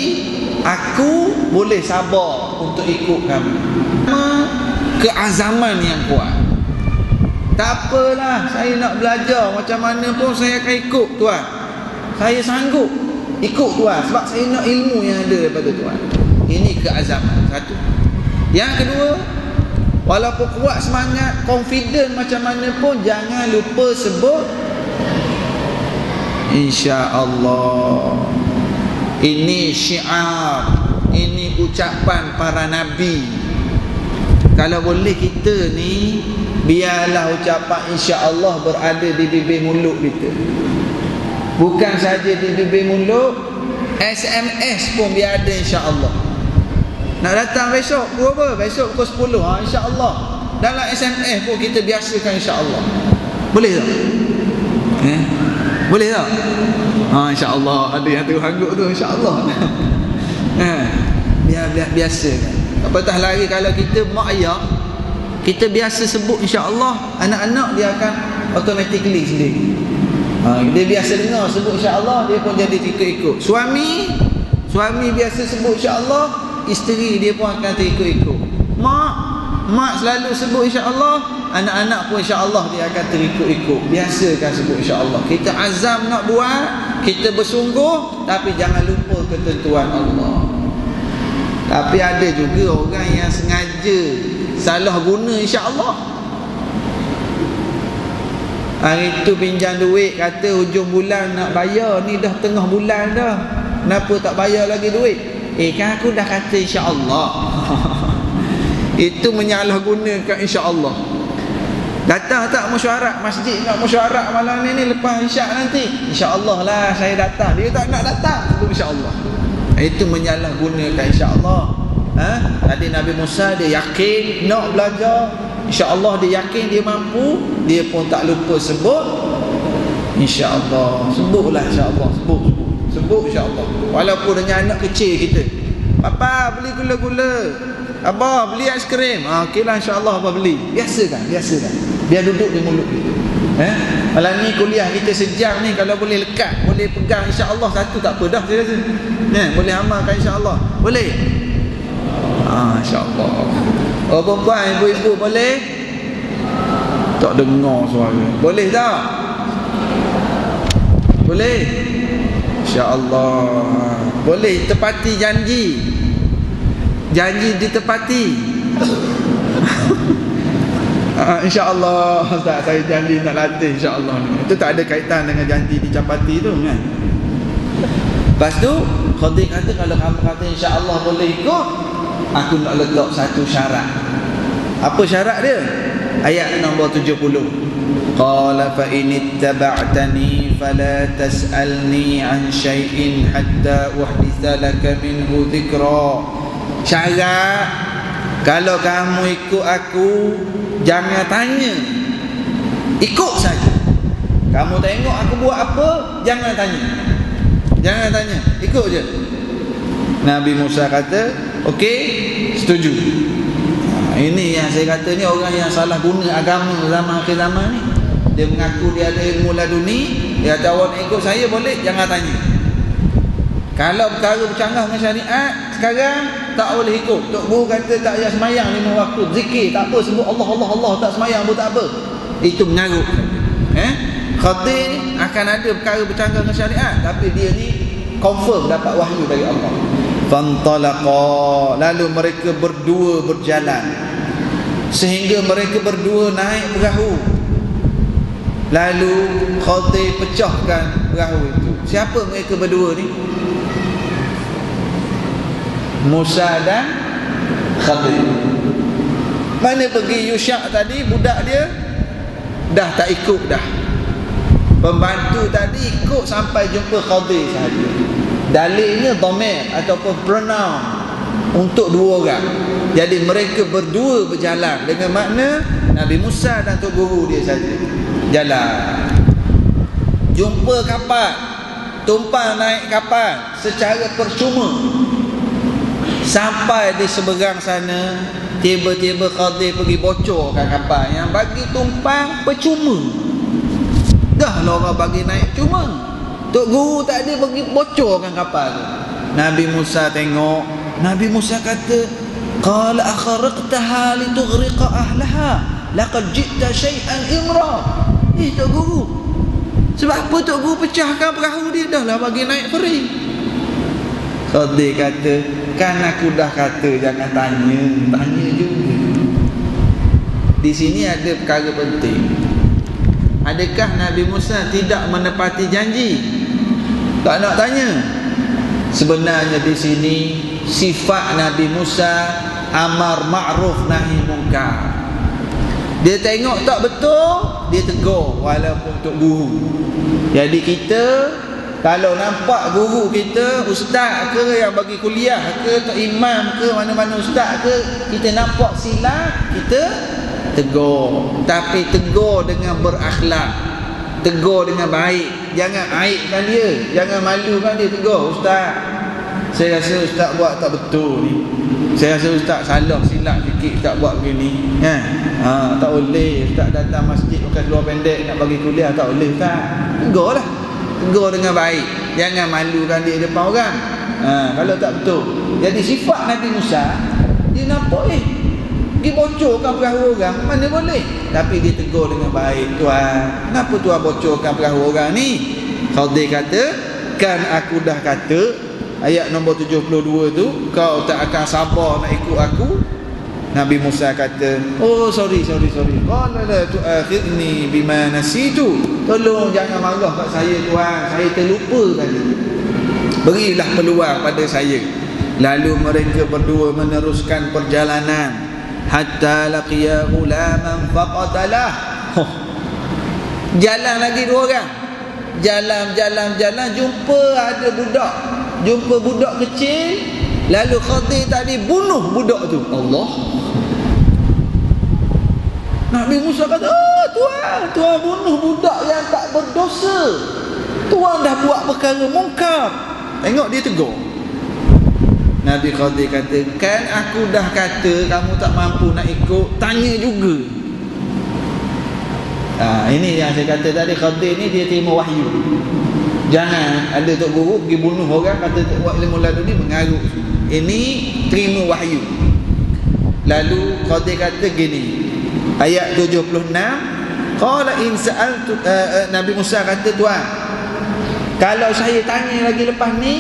aku boleh sabar untuk ikut kamu. Keazaman yang kuat. Tak apalah, saya nak belajar macam mana pun saya akan ikut Tuhan. Saya sanggup ikut Tuhan sebab saya nak ilmu yang ada daripada Tuhan. Ini keazaman satu. Yang kedua, walaupun kuat semangat, confident macam mana pun, jangan lupa sebut insya-Allah. Ini syiar, ini ucapan para nabi. Kalau boleh kita ni, biarlah ucapan insya-Allah berada di bibir mulut kita. Bukan saja di bibir mulut, SMS pun biar ada insya-Allah. Nak datang besok pukul apa? Besok pukul 10, insya-Allah. Dalam SMS pun kita biasakan insya-Allah. Boleh tak? Boleh tak? Insya-Allah. Ada yang terhangguk tu insya-Allah. Biar biasakan. Apatah lagi kalau kita mak ayah, kita biasa sebut insya-Allah, anak-anak dia akan automatically sendiri. Dia biasa dengar sebut insya-Allah, dia pun jadi ikut-ikut. Suami biasa sebut insya-Allah, isteri dia pun akan terikut-ikut. Mak selalu sebut insya-Allah, anak-anak pun insya-Allah dia akan terikut-ikut. Biasakan sebut insya-Allah. Kita azam nak buat, kita bersungguh, tapi jangan lupa ketentuan Allah. Tapi ada juga orang yang sengaja salah guna insya-Allah. Hari tu pinjam duit, kata hujung bulan nak bayar, ni dah tengah bulan dah, kenapa tak bayar lagi duit? Kan aku dah kata insya-Allah. Itu menyalahgunakan insya-Allah. Datang tak mesyuarat masjid, nak mesyuarat malam ni lepas isyak nanti, insya-Allah lah saya datang. Dia tak nak datang, sebut insya-Allah. Itu menyalahgunakan insya-Allah. Tadi Nabi Musa dia yakin nak belajar, insya-Allah dia yakin dia mampu, dia pun tak lupa sebut insya-Allah. Sebutlah insya-Allah, sebut insya-Allah. Walaupun dengan anak kecil kita, papa beli gula-gula, abah beli aiskrim, okeylah insya-Allah abah beli. Biasakan biar duduk di mulut kita. Malam ni kuliah kita sejam ni, kalau boleh lekat, boleh pegang insya-Allah satu tak apa dah saya rasa. Boleh amalkan insya-Allah. Boleh? Insya-Allah. Oh perempuan, ibu-ibu boleh? Tak dengar suara. Boleh tak? Boleh? InsyaAllah. Boleh tepati janji. Janji ditepati. InsyaAllah Ustaz, saya janji nak latih insyaAllah. Itu tak ada kaitan dengan janji dicapati tu kan. Lepas tu Khadir kata, kalau kamu kata insyaAllah boleh ikut, aku nak letak satu syarat. Apa syarat dia? Ayat nombor 70. Qala fa in ittaba'tani fala tas'alni an syai'in hatta uhditha laka minhu dhikra. Syarat, kalau kamu ikut aku, jangan tanya, ikut saja. Kamu tengok aku buat apa, jangan tanya, ikut je. Nabi Musa kata okey, setuju. Ini yang saya kata ni, orang yang salah guna agama zaman akhir zaman ni. Dia mengaku dia ada ilmu laduni, dia kata awak nak ikut saya boleh, jangan tanya. Kalau perkara bercanggah dengan syariat sekarang, tak boleh ikut. Tok Guru kata tak payah semayang 5 waktu, zikir tak apa, sebut Allah Allah Allah, tak semayang pun tak apa. Itu mengarut. Khadir akan ada perkara bercanggah dengan syariat, tapi dia ni confirm dapat wahyu dari Allah. Fantalaqa, lalu mereka berdua berjalan, sehingga mereka berdua naik perahu. Lalu Khadir pecahkan perahu itu. Siapa mereka berdua ni? Musa dan Khadir. Mana pergi Yusha' tadi, budak dia dah tak ikut dah. Pembantu tadi ikut sampai jumpa Khadir sahaja. Dalilnya dhamir ataupun pronoun untuk dua orang. Jadi mereka berdua berjalan, dengan makna Nabi Musa dan Tok Guru dia saja jalan. Jumpa kapal, tumpang naik kapal secara percuma. Sampai di seberang sana, tiba-tiba Khadir pergi bocorkan kapal yang bagi tumpang percuma. Dah lah orang bagi naik cuma, Tok Guru tak ada bagi bocorkan kapal tu. Nabi Musa tengok, Nabi Musa kata, qala akharaqtaha litughriqa ahlaha laqad ji'ta syai'an imra. Tok Guru, sebab apa Tok Guru pecahkan perahu dia, dah lah bagi naik peri. Khadir kata, kan aku dah kata jangan tanya juga. Di sini ada perkara penting. Adakah Nabi Musa tidak menepati janji? Tak nak tanya. Sebenarnya di sini sifat Nabi Musa amar ma'ruf nahi munkar. Dia tengok tak betul, dia tegur walaupun Tok Guru. Jadi kita kalau nampak guru kita, ustaz ke yang bagi kuliah ke, tok imam ke, mana-mana ustaz ke, kita nampak silap, kita tegur. Tapi tegur dengan berakhlak, tegur dengan baik. Jangan aibkan dia, jangan malukan dia. Tegur, ustaz, saya rasa ustaz buat tak betul ni, saya rasa ustaz salah silap sikit, ustaz buat begini. Tak boleh ustaz datang masjid pakai seluar pendek nak bagi kuliah, tak boleh ustaz. Tegur lah, tegur dengan baik, jangan malukan dia depan orang. Kalau tak betul. Jadi sifat Nabi Musa, dia nampak pergi bocorkan perahu orang, mana boleh. Tapi dia tegur dengan baik, tuan, kenapa tuan bocorkan perahu orang ni? Khadir kata, kan aku dah kata, ayat nombor 72 tu, kau tak akan sabar nak ikut aku. Nabi Musa kata, oh sorry, qala la tu'akhidni bima nasitu, tolong jangan marah kat saya tuan, saya terlupa tadi, berilah peluang pada saya. Lalu mereka berdua meneruskan perjalanan hatta laqiya ghulaman faqatalah. Jalan lagi dua orang, jalan jumpa ada budak, jumpa budak kecil. Lalu Khadir tadi bunuh budak tu. Allah. Nabi Musa kata, tuan bunuh budak yang tak berdosa, tuan dah buat perkara mungkar. Tengok dia tegur. Nabi Khadir kata, kan aku dah kata kamu tak mampu nak ikut, tanya juga. Ini yang saya kata tadi, Khadir ni dia terima wahyu. Jangan ada tok guru pergi bunuh orang, kata buat ilmu laduni mengarut. Ini terima wahyu. Lalu Khadir kata gini, ayat 76, qala in sa'altu, Nabi Musa kata, tuan, kalau saya tanya lagi lepas ni,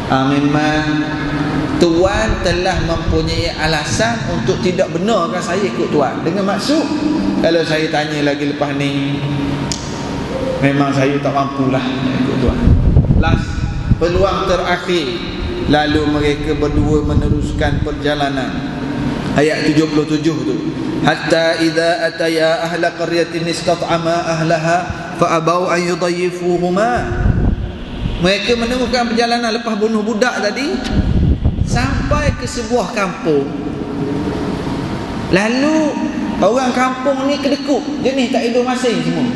memang tuan telah mempunyai alasan untuk tidak benarkan saya ikut tuan. Dengan maksud, kalau saya tanya lagi lepas ni, memang saya tak mampulah ikut tuan. Last, peluang terakhir. Lalu mereka berdua meneruskan perjalanan. Ayat 77 tu, hatta idza ataya ahla qaryatin istat'ama ahlaha fa abau an yudayyifuhuma. Mereka menemukan perjalanan lepas bunuh budak tadi, sampai ke sebuah kampung. Lalu orang kampung ni kedekut, jenis tak hidup masing semua.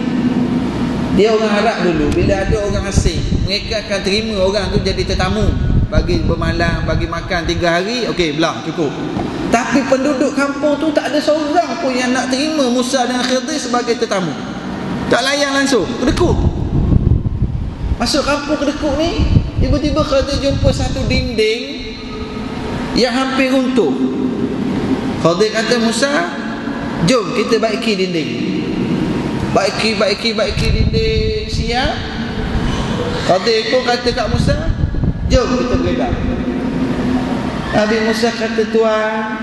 Dia orang Arab dulu, bila ada orang asing, mereka akan terima orang tu jadi tetamu, bagi bermalam, bagi makan 3 hari, okey, belah, cukup. Tapi penduduk kampung tu tak ada seorang pun yang nak terima Musa dan Khidir sebagai tetamu. Tak layan langsung, kedekut. Masuk kampung kedekut ni, tiba-tiba Khadir jumpa satu dinding yang hampir runtuh. Khadir kata, Musa, jom kita baiki dinding. Baiki dinding. Siap. Khadir pun kata kat Musa, jom kita beredar. Nabi Musa kata, tuan,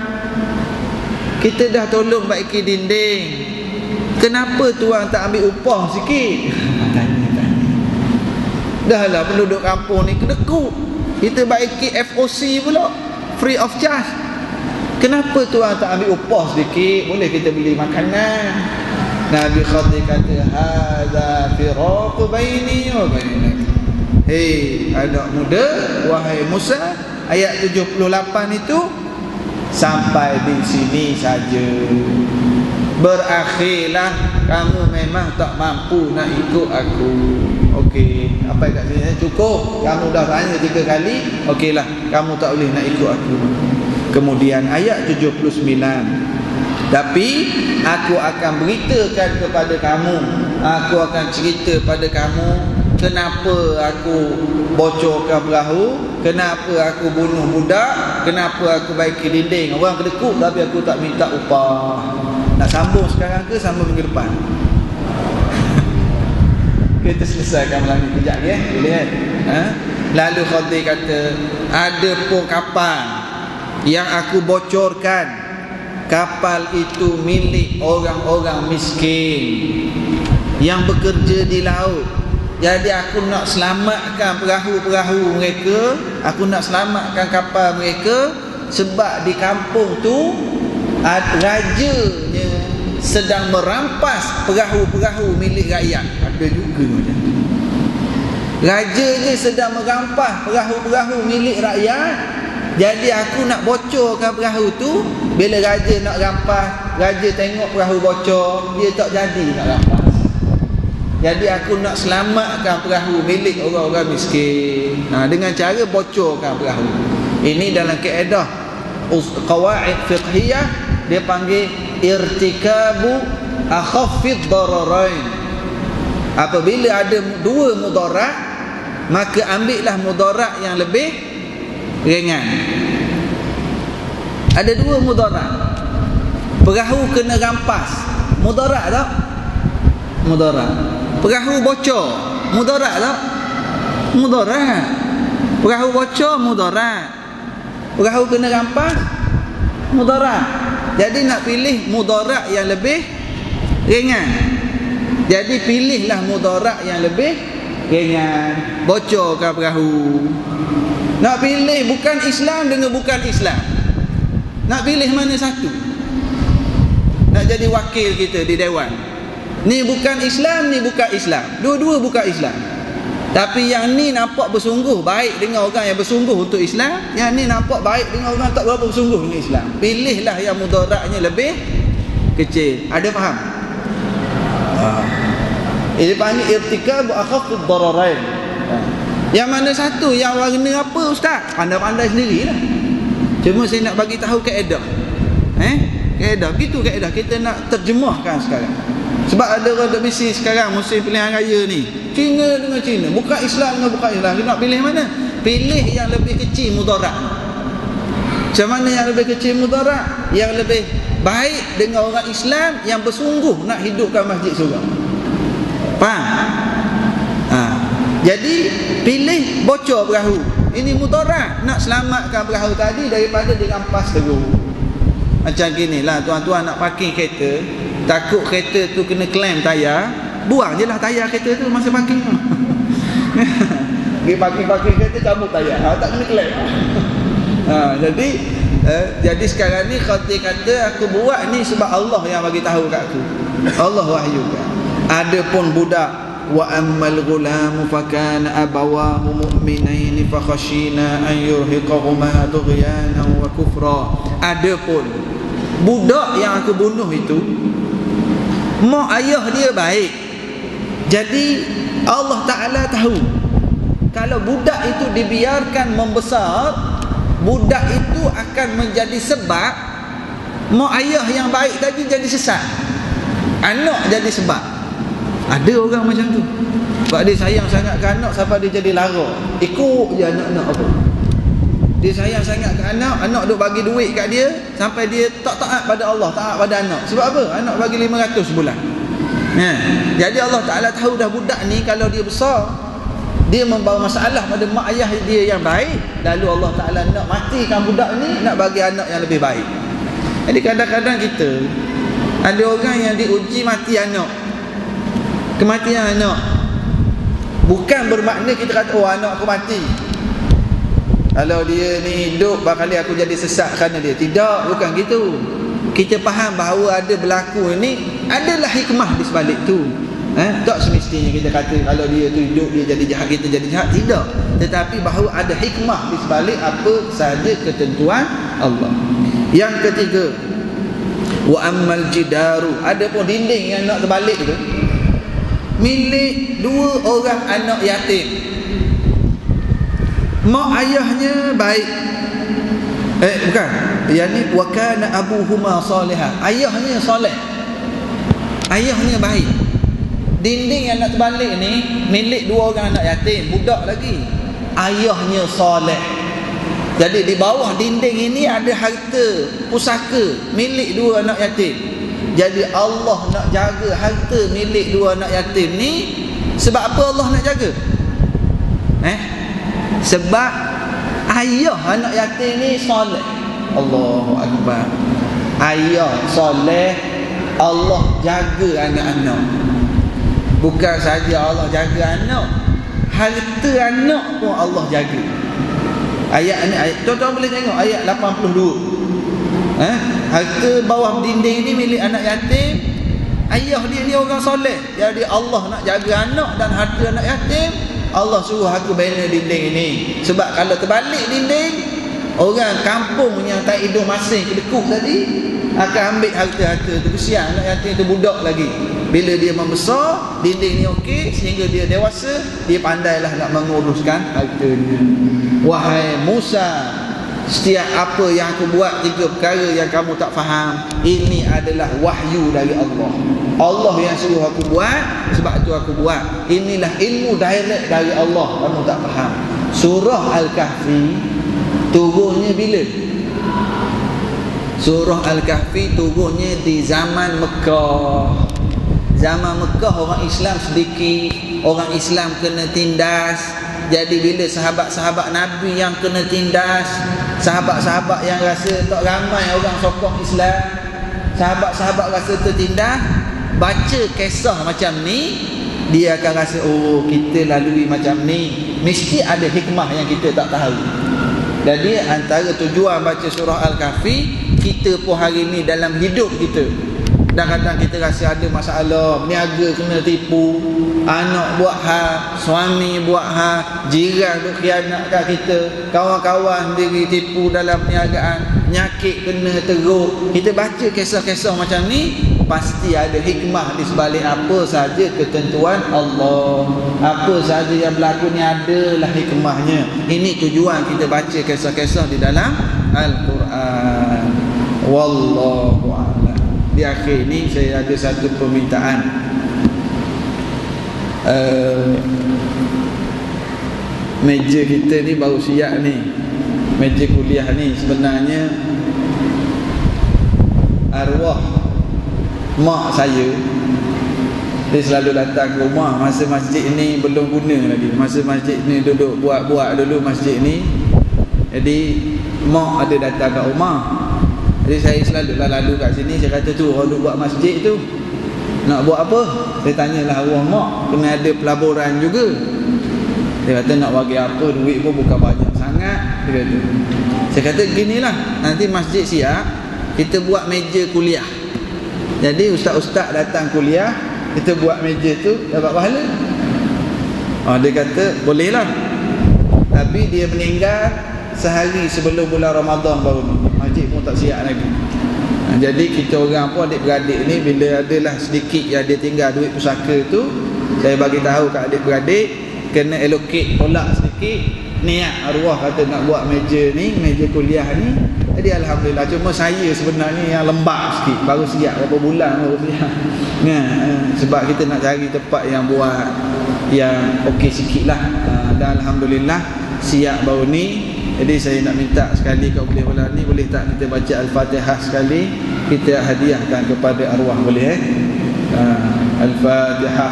kita dah tolong baiki dinding, kenapa tuan tak ambil upah sikit? Dah lah penduduk kampung ni kedekut, kita baiki FOC pula, free of charge. Kenapa tuan tak ambil upah sedikit? Boleh kita beli makanan. Nabi Khadir kata, hadza firaqu baini wa bainak. Hei anak muda, wahai Musa, ayat 78 itu sampai di sini saja. Berakhirlah, kamu memang tak mampu nak ikut aku. Okey, apa kat sini cukup. Kamu dah tanya 3 kali, okeylah, kamu tak boleh nak ikut aku. Kemudian ayat 79, tapi aku akan beritakan kepada kamu, aku akan cerita pada kamu kenapa aku bocorkan perahu, kenapa aku bunuh budak, kenapa aku baiki dinding. Orang kedekut tapi aku tak minta upah. Nak sambung sekarang ke sambung minggu depan? Kita selesaikan malam ni kejap ya, boleh kan? Lalu Khadir kata, ada pun kapal yang aku bocorkan, kapal itu milik orang-orang miskin yang bekerja di laut. Jadi aku nak selamatkan perahu-perahu mereka, aku nak selamatkan kapal mereka, sebab di kampung tu rajanya sedang merampas perahu-perahu milik rakyat. Ada juga macam tu. Rajanya sedang merampas perahu-perahu milik rakyat. Jadi aku nak bocorkan perahu tu. Bila raja nak rampas, raja tengok perahu bocor, dia tak jadi nak rampas. Jadi aku nak selamatkan perahu milik orang-orang miskin. Dengan cara bocorkan perahu. Ini dalam kaedah qawaid fiqhiyah, dia panggil irtikabu akhaffid dararain. Apabila ada 2 mudarat, maka ambillah mudarat yang lebih ringan. Ada dua mudarat. Perahu kena rampas, mudarat tak? Mudarat. Perahu bocor, mudarat tak? Mudarat. Perahu bocor, mudarat. Perahu kena rampas, mudarat. Jadi nak pilih mudarat yang lebih ringan. Jadi pilihlah mudarat yang lebih ringan. Bocorkan perahu. Nak pilih bukan Islam dengan bukan Islam. Nak pilih mana satu? Nak jadi wakil kita di dewan. Ni bukan Islam, ni bukan Islam. Dua-dua bukan Islam. Tapi yang ni nampak bersungguh baik dengan orang yang bersungguh untuk Islam. Yang ni nampak baik dengan orang tak berapa bersungguh dengan Islam. Pilihlah yang mudaratnya lebih kecil. Ada faham? Ini panggil irtikab akhafud dararain. Yang mana satu? Yang warna apa ustaz? Pandai-pandai sendirilah. Cuma saya nak bagi tahu kaedah. Kaedah. Begitu kaedah. Kita nak terjemahkan sekarang. Sebab ada orang bisnes sekarang musim pilihan raya ni, Cina dengan Cina, bukan Islam dengan bukan Islam. Dia nak pilih mana? Pilih yang lebih kecil mudarat. Macam mana yang lebih kecil mudarat? Yang lebih baik dengan orang Islam yang bersungguh nak hidupkan masjid surau. Faham? Jadi pilih bocor perahu. Ini mudarat. Nak selamatkan perahu tadi daripada dirampas terus. Macam gini lah, tuan-tuan nak parking kereta, takut kereta tu kena klaim tayar, buang je lah tayar kereta tu masa parking tu. Pergi parking kereta, cabut tayar, tak kena klaim. Jadi sekarang ni khatib kata aku buat ni sebab Allah yang bagi tahu kat aku. Allah wahyukan. Adapun budak, wa ammal ghulamu fakana abawahu mu'minaini fakhashina an yurhiqahuma tughyanan wa kufra. Adapun budak yang aku bunuh itu, mak ayah dia baik. Jadi Allah Ta'ala tahu kalau budak itu dibiarkan membesar, budak itu akan menjadi sebab mak ayah yang baik tadi jadi sesat, anak jadi sebab. Ada orang macam tu. Sebab dia sayang sangat ke anak sampai dia jadi lara, ikut je anak-anak apa. Dia sayang sangat ke anak, anak duk bagi duit kat dia sampai dia tak taat pada Allah, taat pada anak. Sebab apa? Anak bagi 500 sebulan. Jadi Allah Ta'ala tahu dah budak ni kalau dia besar, dia membawa masalah pada mak ayah dia yang baik. Lalu Allah Ta'ala nak matikan budak ni, nak bagi anak yang lebih baik. Jadi kadang-kadang kita ada orang yang diuji mati anak. Kematian anak bukan bermakna kita kata oh anak aku mati, kalau dia ni hidup bakal aku jadi sesat kerana dia. Tidak, bukan gitu. Kita faham bahawa ada berlaku ni adalah hikmah di sebalik tu. Tak semestinya kita kata kalau dia tu hidup dia jadi jahat, kita jadi jahat. Tidak. Tetapi bahawa ada hikmah di sebalik apa sahaja ketentuan Allah. Yang ketiga, wa ammal jidaru, ada pun dinding yang nak terbalik tu milik dua orang anak yatim. Mak ayahnya baik. Bukan. Yang ni wa kana abuhuma salihah. Ayahnya soleh. Ayahnya baik. Dinding yang nak terbalik ni milik dua orang anak yatim, budak lagi. Ayahnya soleh. Jadi di bawah dinding ini ada harta pusaka milik dua anak yatim. Jadi Allah nak jaga harta milik dua anak yatim ni. Sebab apa Allah nak jaga? Sebab ayah anak yatim ni soleh. Allahu Akbar. Ayah soleh, Allah jaga anak-anak. Bukan saja Allah jaga anak, harta anak pun Allah jaga. Ayat ni, tuan-tuan boleh tengok ayat 82. Harta bawah dinding ni milik anak yatim. Ayah dia ni orang soleh. Jadi Allah nak jaga anak dan harta anak yatim. Allah suruh aku bina dinding ini. Sebab kalau terbalik dinding, orang kampung yang tak hidung masing kedekut tadi akan ambil harta-harta tu. Kesian anak yatim tu, budak lagi. Bila dia membesar, dinding ni okey, sehingga dia dewasa, dia pandailah nak menguruskan hartanya. Wahai Musa, setiap apa yang aku buat, 3 perkara yang kamu tak faham, ini adalah wahyu dari Allah. Allah yang suruh aku buat, sebab tu aku buat. Inilah ilmu direct dari Allah, kamu tak faham. Surah Al-Kahfi turunnya bila? Surah Al-Kahfi turunnya di zaman Mekah. Zaman Mekah orang Islam sedikit, orang Islam kena tindas. Jadi bila sahabat-sahabat Nabi yang kena tindas, sahabat-sahabat yang rasa tak ramai orang sokong Islam, sahabat-sahabat rasa tertindas, baca kisah macam ni, dia akan rasa, oh kita lalui macam ni, mesti ada hikmah yang kita tak tahu. Jadi antara tujuan baca surah Al-Kahfi, kita pun hari ni dalam hidup kita, kadang-kadang kita rasa ada masalah, berniaga kena tipu, anak buat hal, suami buat hal, jiran duk khianatkan kita, kawan-kawan sendiri tipu dalam perniagaan, penyakit kena teruk. Kita baca kisah-kisah macam ni, pasti ada hikmah di sebalik apa saja ketentuan Allah. Apa saja yang berlaku ni adalah hikmahnya. Ini tujuan kita baca kisah-kisah di dalam Al-Quran. Wallahu a'lam. Di akhir ni saya ada satu permintaan. Meja kita ni baru siap ni, meja kuliah ni. Sebenarnya arwah mak saya, dia selalu datang ke rumah masa masjid ni belum guna lagi. Masa masjid ni duduk buat-buat dulu masjid ni, jadi mak ada datang kat rumah. Jadi saya selalu lalu kat sini, saya kata tu orang duk buat masjid tu, nak buat apa? Saya tanyalah arwah mak, kena ada pelaburan juga. Dia kata nak bagi apa, duit pun bukan banyak sangat, dia kata. Saya kata ginilah, nanti masjid siap, kita buat meja kuliah. Jadi ustaz-ustaz datang kuliah, kita buat meja tu, dapat pahala. Dia kata bolehlah, tapi dia meninggal sehari sebelum bulan Ramadan baru ni, masjid pun tak siap lagi. Jadi kita orang pun adik-beradik ni, bila adalah sedikit yang dia tinggal duit pusaka tu, saya bagi tahu kat adik-beradik, kena allocate tolak sedikit. Niat arwah kata nak buat meja ni, meja kuliah ni. Jadi alhamdulillah, cuma saya sebenarnya yang lembab sikit, baru siap berapa bulan baru siap. Sebab kita nak cari tempat yang buat yang okey sikit lah. Dan alhamdulillah siap baru ni. Jadi saya nak minta sekali, kalau boleh malam ni, boleh tak kita baca Al-Fatihah sekali, kita hadiahkan kepada arwah, boleh Al-Fatihah.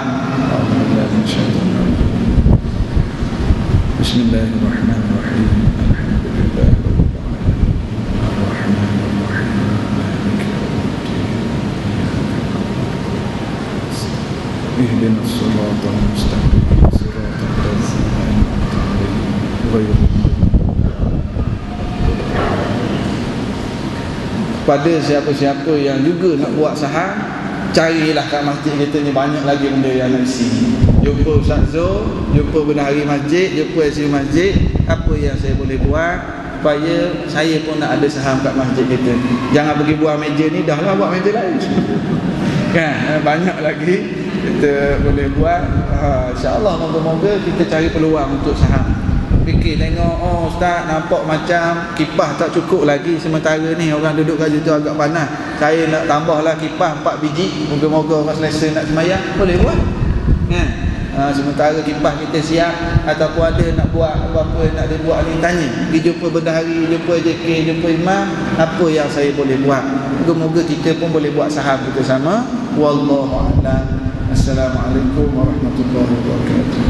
Bismillahirrahmanirrahim. Alhamdulillah ihdinas siratal mustaqim siratal ladzina an'amta 'alaihim ghairil maghdubi. Pada siapa-siapa yang juga nak buat saham, carilah kat masjid kita ni, banyak lagi benda yang nak isi. Jumpa Ustaz Zul, jumpa bendahari masjid, jumpa isi masjid, apa yang saya boleh buat supaya saya pun nak ada saham kat masjid kita. Jangan pergi buat meja ni, dah lah buat meja lain. Kan, banyak lagi kita boleh buat. InsyaAllah moga-moga kita cari peluang untuk saham. Fikir tengok, oh ustaz nampak macam kipas tak cukup lagi, sementara ni orang duduk kat situ agak panas, saya nak tambahlah kipas 4 biji, moga-moga orang selesa nak semayang, boleh buat kan? Sementara kipas kita siap, ataupun ada nak buat apa-apa nak dibuat ni, tanya, pergi jumpa bendahari, jumpa JK, jumpa imam, apa yang saya boleh buat. Moga-moga kita pun boleh buat saham kita sama. Wallahu a'lam. Assalamualaikum warahmatullahi wabarakatuh.